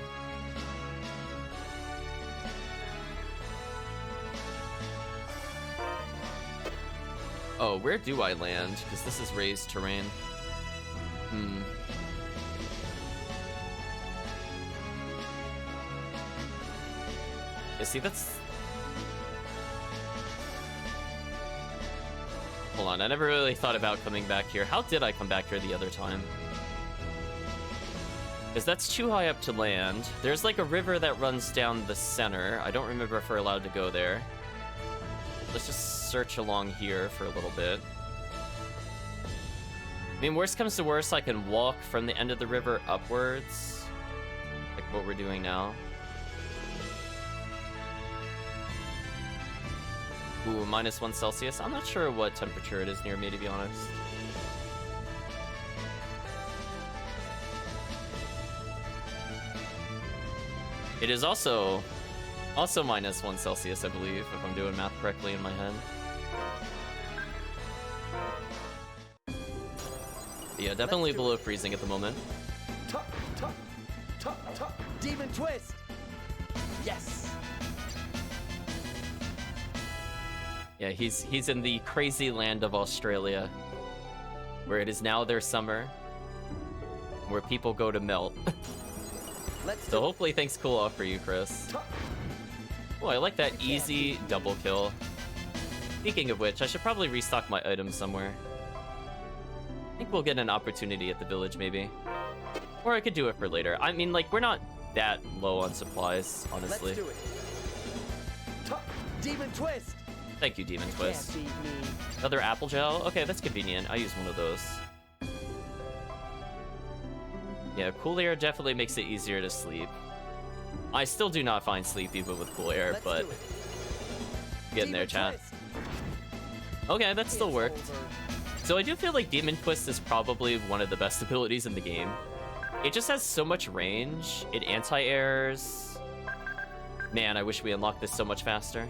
Oh, where do I land? Because this is raised terrain. Yeah, see, that's... Hold on, I never really thought about coming back here. How did I come back here the other time? Because that's too high up to land. There's like a river that runs down the center. I don't remember if we're allowed to go there. Let's just search along here for a little bit. I mean, worst comes to worst, I can walk from the end of the river upwards. Like what we're doing now. Ooh, -1 Celsius. I'm not sure what temperature it is near me, to be honest. It is also -1 Celsius, I believe, if I'm doing math correctly in my head. Yeah, definitely below freezing at the moment. Demon twist. Yes. Yeah, he's in the crazy land of Australia, where it is now their summer, where people go to melt. So hopefully things cool off for you, Chris. Oh, I like that easy double kill. Speaking of which, I should probably restock my items somewhere. I think we'll get an opportunity at the village, maybe. Or I could do it for later. I mean, like, we're not that low on supplies, honestly. Let's do it. Demon twist. Thank you, Demon Twist. Can't beat me. Another apple gel? Okay, that's convenient. I use one of those. Yeah, cool air definitely makes it easier to sleep. I still do not find sleep even with cool air, but... Getting there, chat. Okay, that still worked. So I do feel like Demon Twist is probably one of the best abilities in the game. It just has so much range. It anti-airs. Man, I wish we unlocked this so much faster.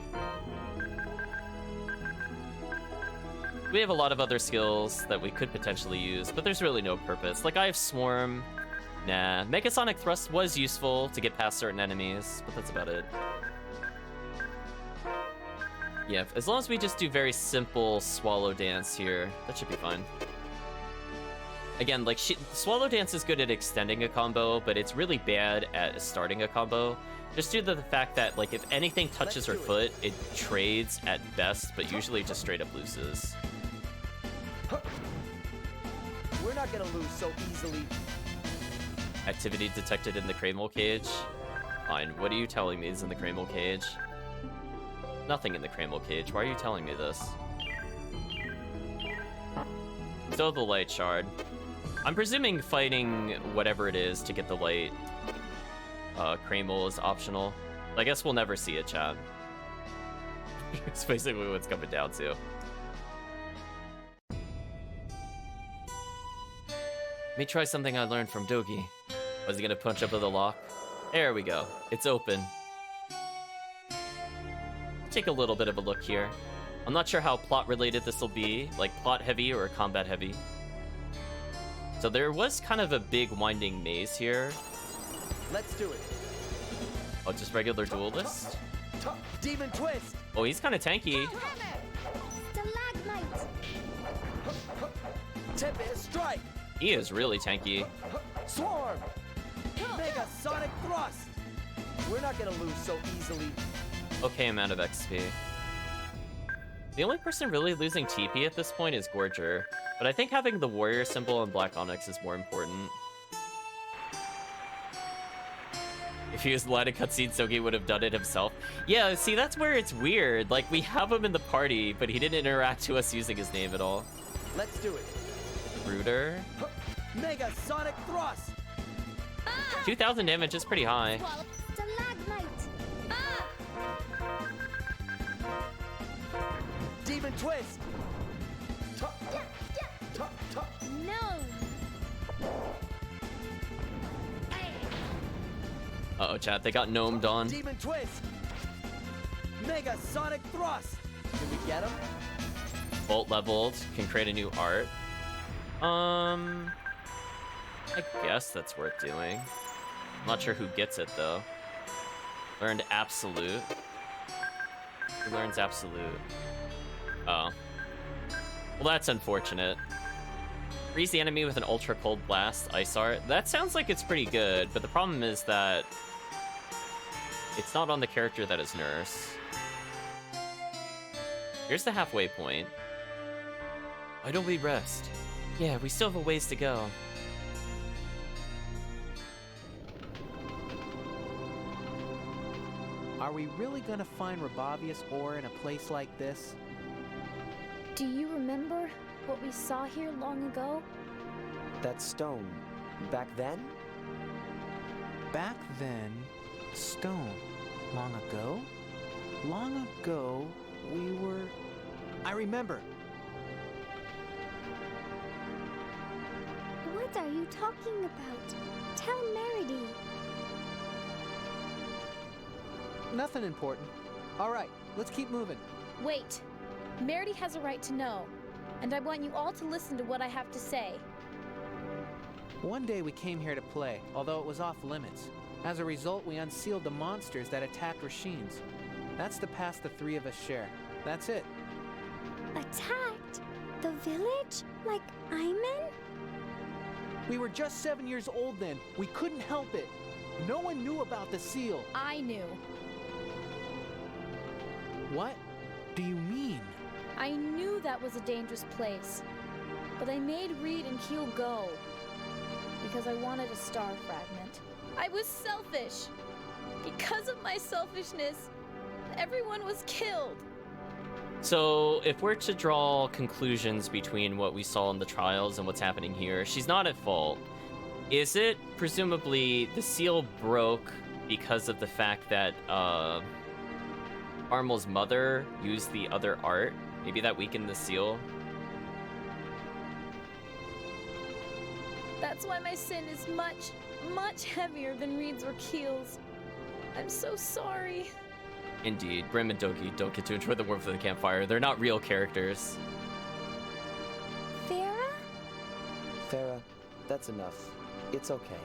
We have a lot of other skills that we could potentially use, but there's really no purpose. Like, I have Swarm. Nah. Megasonic Thrust was useful to get past certain enemies, but that's about it. Yeah, as long as we just do very simple Swallow Dance here, that should be fine. Again, like, Swallow Dance is good at extending a combo, but it's really bad at starting a combo. Just due to the fact that, like, if anything touches her foot, it trades at best, but usually just straight up loses. We're not gonna lose so easily. Activity detected in the Cramel cage. Fine, what are you telling me is in the Cramel cage? Nothing in the Cramel cage. Why are you telling me this? Still the light shard. I'm presuming fighting whatever it is to get the light Cramel is optional. I guess we'll never see it, chat. It's basically what it's coming down to. Let me try something I learned from Dogi. Was he gonna punch up with the lock? There we go. It's open. Take a little bit of a look here. I'm not sure how plot related this will be, like plot heavy or combat heavy. So there was kind of a big winding maze here. Let's do it. Oh, just regular duelist? Demon twist. Oh, he's kind of tanky. Stalagmite. Tempest strike. He is really tanky. Swarm. Mega sonic thrust. We're not gonna lose so easily. Okay amount of XP. The only person really losing TP at this point is Gorger, but I think having the warrior symbol and Black Onyx is more important. If he was allowed a cutscene, Sogi would have done it himself. Yeah, see, that's where it's weird. Like, we have him in the party, but he didn't interact to us using his name at all. Let's do it. Rooter. Mega Sonic Thrust! 2,000 damage is pretty high. Swallow. Stalagmite. Ah! Demon Twist! No. Uh-oh, chat. They got gnomed on. Demon Twist! Mega Sonic Thrust! Did we get him? Bolt leveled. Can create a new art. I guess that's worth doing. I'm not sure who gets it, though. Learned Absolute. Who learns Absolute? Oh. Well, that's unfortunate. Freeze the enemy with an Ultra Cold Blast Ice Art. That sounds like it's pretty good, but the problem is that it's not on the character that is Nurse. Here's the halfway point. Why don't we rest? Yeah, we still have a ways to go. Are we really gonna find Rabavius ore in a place like this? Do you remember what we saw here long ago? That stone. Back then? Back then, stone. Long ago? Long ago, we were... I remember! What are you talking about? Tell Meredy. Nothing important. All right, let's keep moving. Wait. Meredy has a right to know, and I want you all to listen to what I have to say. One day we came here to play, although it was off limits. As a result, we unsealed the monsters that attacked Rasheen's. That's the past the three of us share. That's it. Attacked? The village? Like Ayman? We were just 7 years old then. We couldn't help it. No one knew about the seal. I knew. What do you mean? I knew that was a dangerous place, but I made Reed and Keel go because I wanted a star fragment. I was selfish. Because of my selfishness, everyone was killed. So, if we're to draw conclusions between what we saw in the trials and what's happening here, she's not at fault. Is it presumably the seal broke because of the fact that Armel's mother used the other art? Maybe that weakened the seal? That's why my sin is much, much heavier than Reed's or Keel's. I'm so sorry. Indeed, Brim and Doki don't get to enjoy the warmth of the campfire. They're not real characters. Farah? Farah, that's enough. It's okay.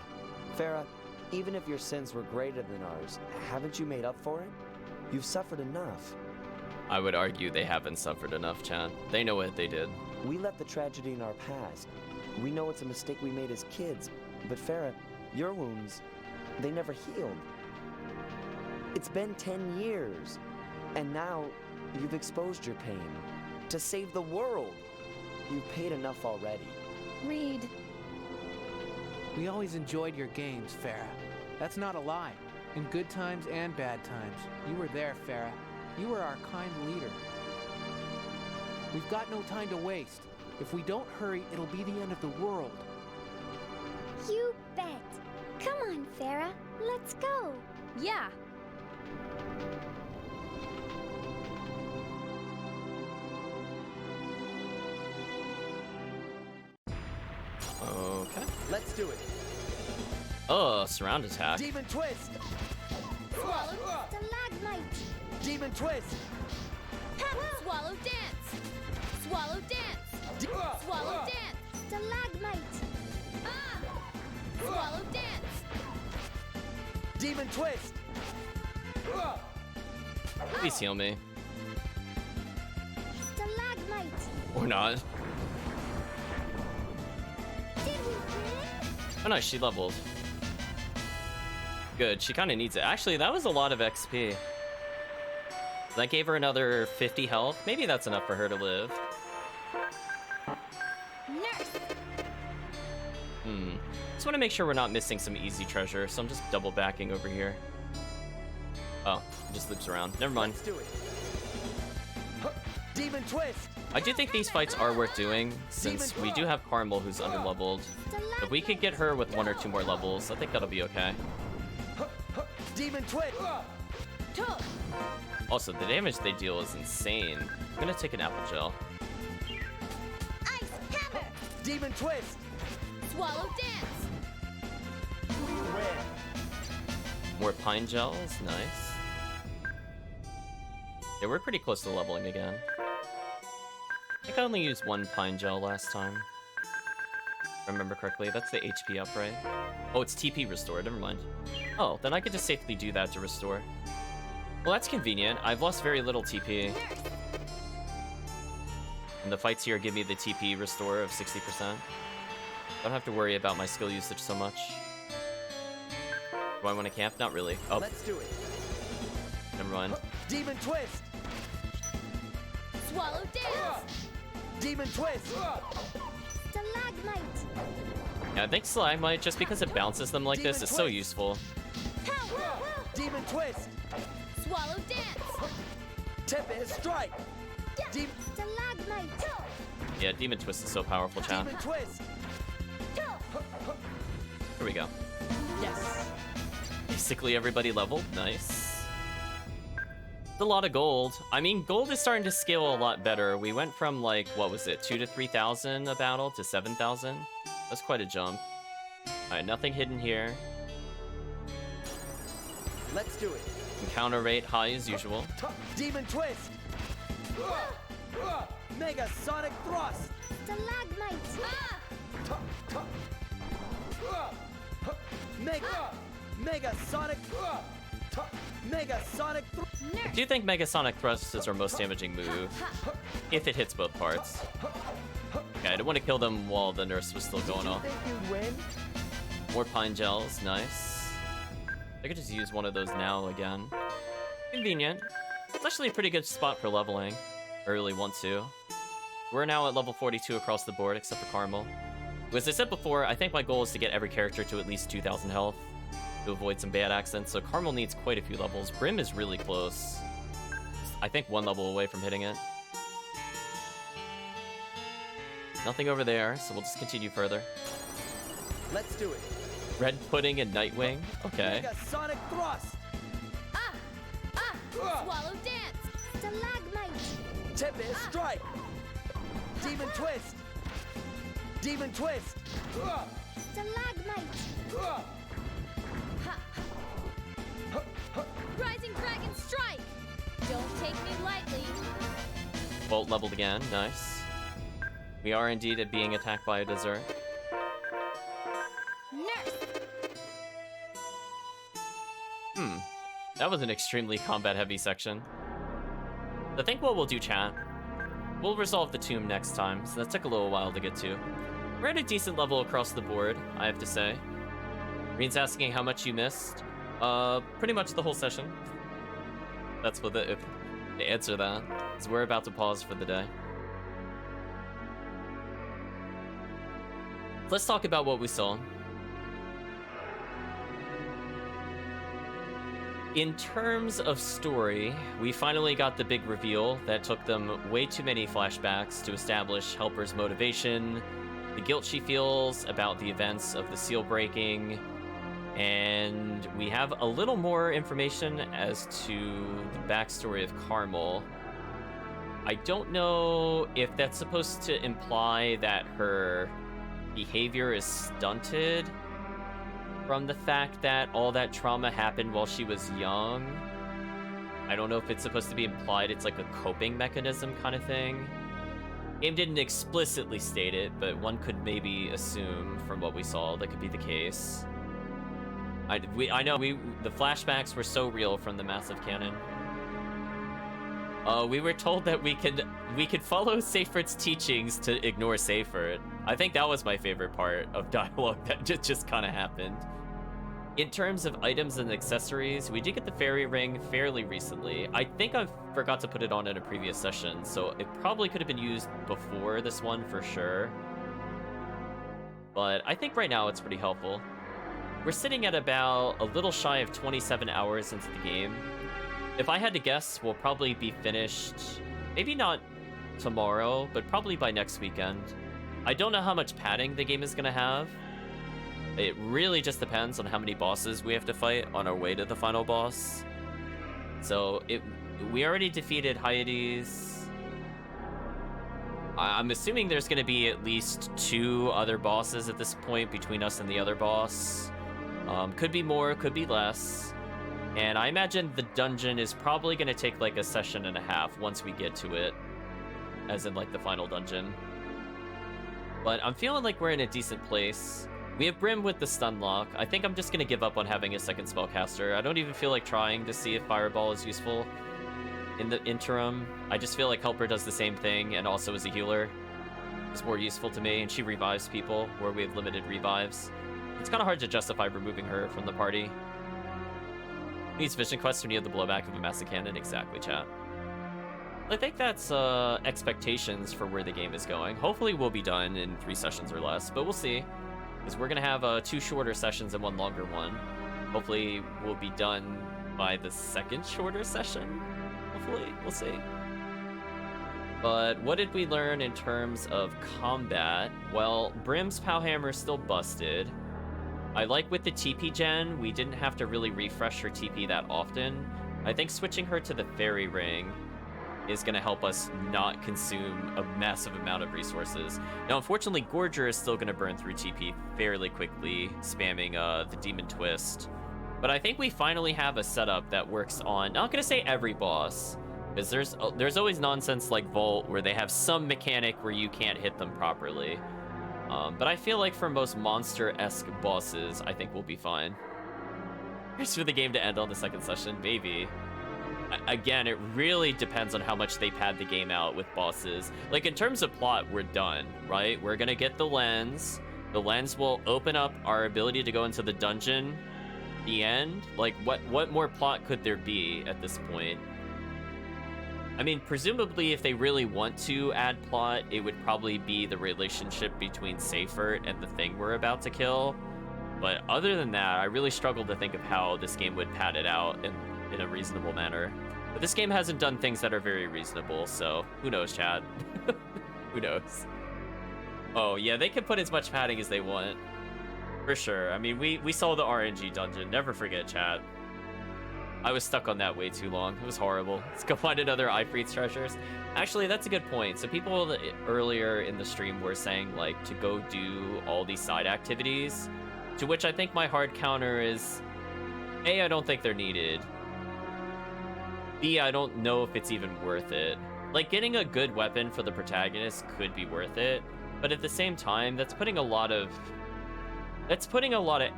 Farah, even if your sins were greater than ours, haven't you made up for it? You've suffered enough. I would argue they haven't suffered enough, Chan. They know what they did. We let the tragedy in our past. We know it's a mistake we made as kids. But Farah, your wounds, they never healed. It's been 10 years. And now, you've exposed your pain. To save the world. You've paid enough already. Reed. We always enjoyed your games, Farah. That's not a lie. In good times and bad times. You were there, Farah. You were our kind leader. We've got no time to waste. If we don't hurry, it'll be the end of the world. You bet. Come on, Farah. Let's go. Yeah. Okay. Let's do it. Oh, surround attack. Demon Twist! Swallow. Stalagmite. Demon Twist! Swallow dance. Swallow dance. Swallow dance. Stalagmite. Swallow dance. Demon Twist! Please heal me. Stalagmite. Or not. Did we win? Oh no, she leveled. Good, she kind of needs it. Actually, that was a lot of XP. That gave her another 50 health. Maybe that's enough for her to live. Nurse. Just want to make sure we're not missing some easy treasure, so I'm just double backing over here. Oh, it just loops around. Never mind. Let's do it. Demon twist. I do think these fights are worth doing, since we do have Carmel who's underleveled. If we could get her with 1 or 2 more levels, I think that'll be okay. Demon twist. Also, the damage they deal is insane. I'm gonna take an apple gel. Ice hammer. Demon twist. Swallow dance. More pine gels, nice. Yeah, we're pretty close to leveling again. I think I only used 1 pine gel last time. If I remember correctly, that's the HP up, right? Oh, it's TP restore, never mind. Oh, then I could just safely do that to restore. Well, that's convenient. I've lost very little TP. And the fights here give me the TP restore of 60%. Don't have to worry about my skill usage so much. Do I want to camp? Not really. Oh, Let's do it. never mind. Demon twist. Swallow dance. Demon twist. Stalagmite. Yeah, I think Stalagmite, just because it bounces them like this, is so useful. Demon twist. Swallow dance. Tempest strike. Stalagmite. Yeah, Demon Twist is so powerful, chat. Demon twist. Here we go. Yes. Basically everybody leveled. Nice. It's a lot of gold. I mean, gold is starting to scale a lot better. We went from, like, what was it, 2,000 to 3,000 a battle to 7,000. That's quite a jump. Alright, nothing hidden here. Let's do it. Encounter rate high as usual. Demon twist. Mega sonic thrust. Stalagmite. Mega sonic. Mega sonic. I do think Mega Sonic Thrust is our most damaging move, if it hits both parts. Okay, I didn't want to kill them while the nurse was still going off. Think you'd win? More pine gels, nice. I could just use one of those now again. Convenient. It's actually a pretty good spot for leveling. I really want to. We're now at level 42 across the board, except for Carmel. As I said before, I think my goal is to get every character to at least 2,000 health to avoid some bad accents, so Carmel needs quite a few levels. Brim is really close. I think 1 level away from hitting it. Nothing over there, so we'll just continue further. Let's do it. Red Pudding and Nightwing. Okay. Mega sonic thrust. Swallow dance. Stalagmite. Tempest strike. Demon twist. Demon twist. Stalagmite. Rising dragon strike. Don't take me lightly. Bolt leveled again. Nice. We are indeed being attacked by a dessert. Nurse. That was an extremely combat-heavy section. I think what we'll do, chat, we'll resolve the tomb next time, so that took a little while to get to. We're at a decent level across the board, I have to say. Reen's asking how much you missed. Pretty much the whole session. That's what the answer that, is we're about to pause for the day. Let's talk about what we saw. In terms of story, we finally got the big reveal that took them way too many flashbacks to establish Helper's motivation, the guilt she feels about the events of the seal breaking, and we have a little more information as to the backstory of Carmel. I don't know if that's supposed to imply that her behavior is stunted from the fact that all that trauma happened while she was young. I don't know if it's supposed to be implied it's like a coping mechanism kind of thing. Game didn't explicitly state it, but one could maybe assume from what we saw that could be the case. I know the flashbacks were so real from the Massive Cannon. We were told that we could follow Seyfried's teachings to ignore Seyfried. I think that was my favorite part of dialogue that just kind of happened. In terms of items and accessories, we did get the fairy ring fairly recently. I think I forgot to put it on in a previous session, so it probably could have been used before this one for sure. But I think right now it's pretty helpful. We're sitting at about a little shy of 27 hours into the game. If I had to guess, we'll probably be finished, maybe not tomorrow, but probably by next weekend. I don't know how much padding the game is going to have. It really just depends on how many bosses we have to fight on our way to the final boss. So we already defeated Hyades. I'm assuming there's going to be at least 2 other bosses at this point between us and the other boss. Could be more, could be less. And I imagine the dungeon is probably going to take like a session and a half once we get to it. As in like the final dungeon. But I'm feeling like we're in a decent place. We have Brim with the stun lock. I think I'm just going to give up on having a second spellcaster. I don't even feel like trying to see if Fireball is useful in the interim. I just feel like Helper does the same thing and also is a healer. Is more useful to me, and she revives people where we have limited revives. It's kind of hard to justify removing her from the party. Needs vision quest when you have the blowback of a massive cannon. Exactly, chat. I think that's expectations for where the game is going. Hopefully we'll be done in 3 sessions or less, but we'll see. Because we're going to have 2 shorter sessions and 1 longer one. Hopefully we'll be done by the 2nd shorter session. Hopefully, we'll see. But what did we learn in terms of combat? Well, Brim's Powhammer is still busted. I like with the TP gen, we didn't have to really refresh her TP that often. I think switching her to the Fairy Ring is going to help us not consume a massive amount of resources. Now, unfortunately, Gorger is still going to burn through TP fairly quickly, spamming the Demon Twist. But I think we finally have a setup that works on, not going to say every boss, because there's always nonsense like Volt, where they have some mechanic where you can't hit them properly. But I feel like for most monster-esque bosses, I think we'll be fine. Here's for the game to end on the 2nd session, maybe. Again, it really depends on how much they pad the game out with bosses. Like, in terms of plot, we're done, right? We're gonna get the lens. The lens will open up our ability to go into the dungeon. The end? Like, what more plot could there be at this point? I mean, presumably, if they really want to add plot, it would probably be the relationship between Seifert and the thing we're about to kill. But other than that, I really struggle to think of how this game would pad it out in a reasonable manner. But this game hasn't done things that are very reasonable, so who knows, chat? Who knows? Oh, yeah, they can put as much padding as they want. For sure. I mean, we saw the RNG dungeon. Never forget, chat. I was stuck on that way too long. It was horrible. Let's go find another Ifrit's treasures. Actually, that's a good point. So people earlier in the stream were saying, like, to go do all these side activities, to which I think my hard counter is, A, I don't think they're needed. B, I don't know if it's even worth it. Like, getting a good weapon for the protagonist could be worth it, but at the same time, that's putting a lot of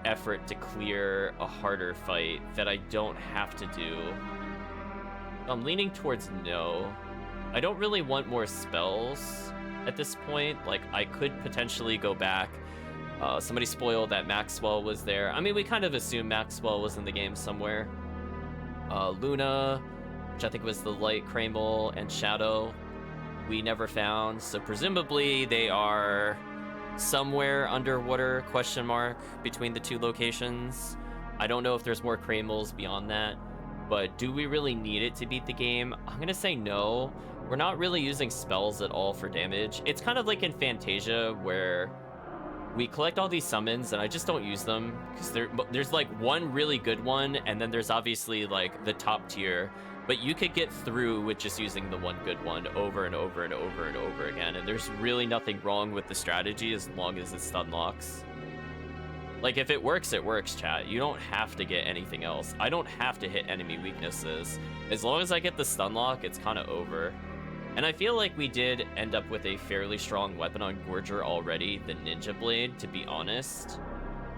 effort to clear a harder fight that I don't have to do. I'm leaning towards no. I don't really want more spells at this point. Like, I could potentially go back. Somebody spoiled that Maxwell was there. I mean, we kind of assumed Maxwell was in the game somewhere. Luna, which I think was the Light Cramble, and Shadow, we never found. So presumably they are somewhere underwater, question mark, between the 2 locations. I don't know if there's more Crambles beyond that, but do we really need it to beat the game? I'm gonna say no. We're not really using spells at all for damage. It's kind of like in Fantasia, where we collect all these summons and I just don't use them, because there's like one really good one, and then there's obviously like the top tier, but you could get through with just using the one good one over and over and over and over again, and there's really nothing wrong with the strategy as long as it stun locks. Like, if it works, chat. You don't have to get anything else. I don't have to hit enemy weaknesses. As long as I get the stun lock, it's kind of over. And I feel like we did end up with a fairly strong weapon on Gorger already, the Ninja Blade, to be honest.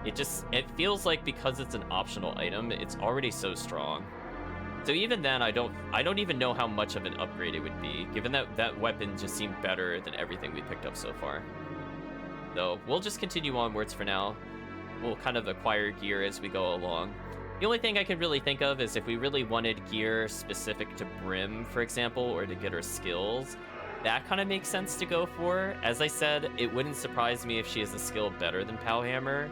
It feels like because it's an optional item, it's already so strong. So even then, I don't even know how much of an upgrade it would be, given that that weapon just seemed better than everything we picked up so far. So we'll just continue onwards for now. We'll kind of acquire gear as we go along. The only thing I can really think of is if we really wanted gear specific to Brim, for example, or to get her skills, that kind of makes sense to go for. As I said, it wouldn't surprise me if she has a skill better than Powhammer,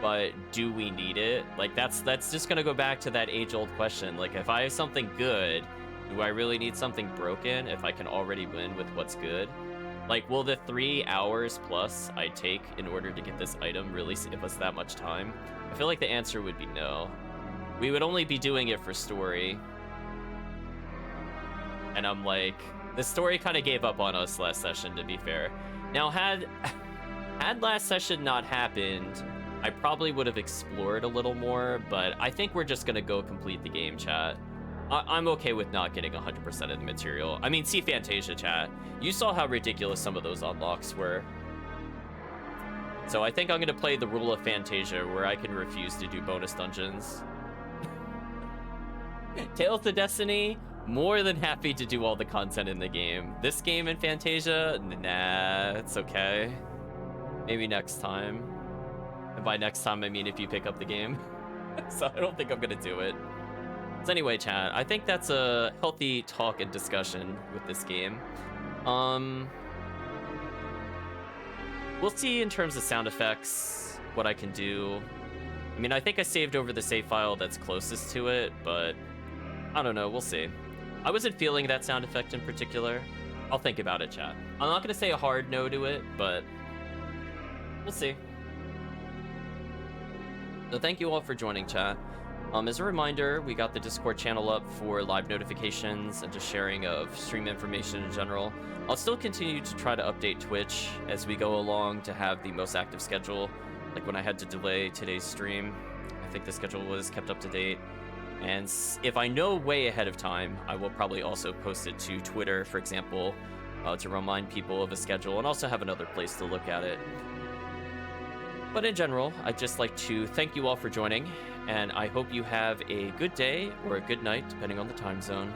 but do we need it? Like, that's just gonna go back to that age-old question. Like, if I have something good, do I really need something broken if I can already win with what's good? Like, will the 3 hours plus I take in order to get this item really save us that much time? I feel like the answer would be no. We would only be doing it for story. And I'm like, the story kind of gave up on us last session, to be fair. Now, had last session not happened, I probably would have explored a little more, but I think we're just gonna go complete the game, chat. I'm okay with not getting 100% of the material. I mean, see Fantasia, chat. You saw how ridiculous some of those unlocks were. So I think I'm gonna play the rule of Fantasia, where I can refuse to do bonus dungeons. Tales to Destiny, more than happy to do all the content in the game. This game in Fantasia, nah, it's okay. Maybe next time. And by next time, I mean if you pick up the game. So I don't think I'm gonna do it. So anyway, chat, I think that's a healthy talk and discussion with this game. We'll see in terms of sound effects what I can do. I mean, I think I saved over the save file that's closest to it, but I don't know, we'll see. I wasn't feeling that sound effect in particular. I'll think about it, chat. I'm not gonna say a hard no to it, but we'll see. So thank you all for joining, chat. As a reminder, we got the Discord channel up for live notifications and just sharing of stream information in general. I'll still continue to try to update Twitch as we go along to have the most active schedule. Like when I had to delay today's stream, I think the schedule was kept up to date. And if I know way ahead of time, I will probably also post it to Twitter, for example, to remind people of a schedule and also have another place to look at it. But in general, I'd just like to thank you all for joining, and I hope you have a good day or a good night, depending on the time zone.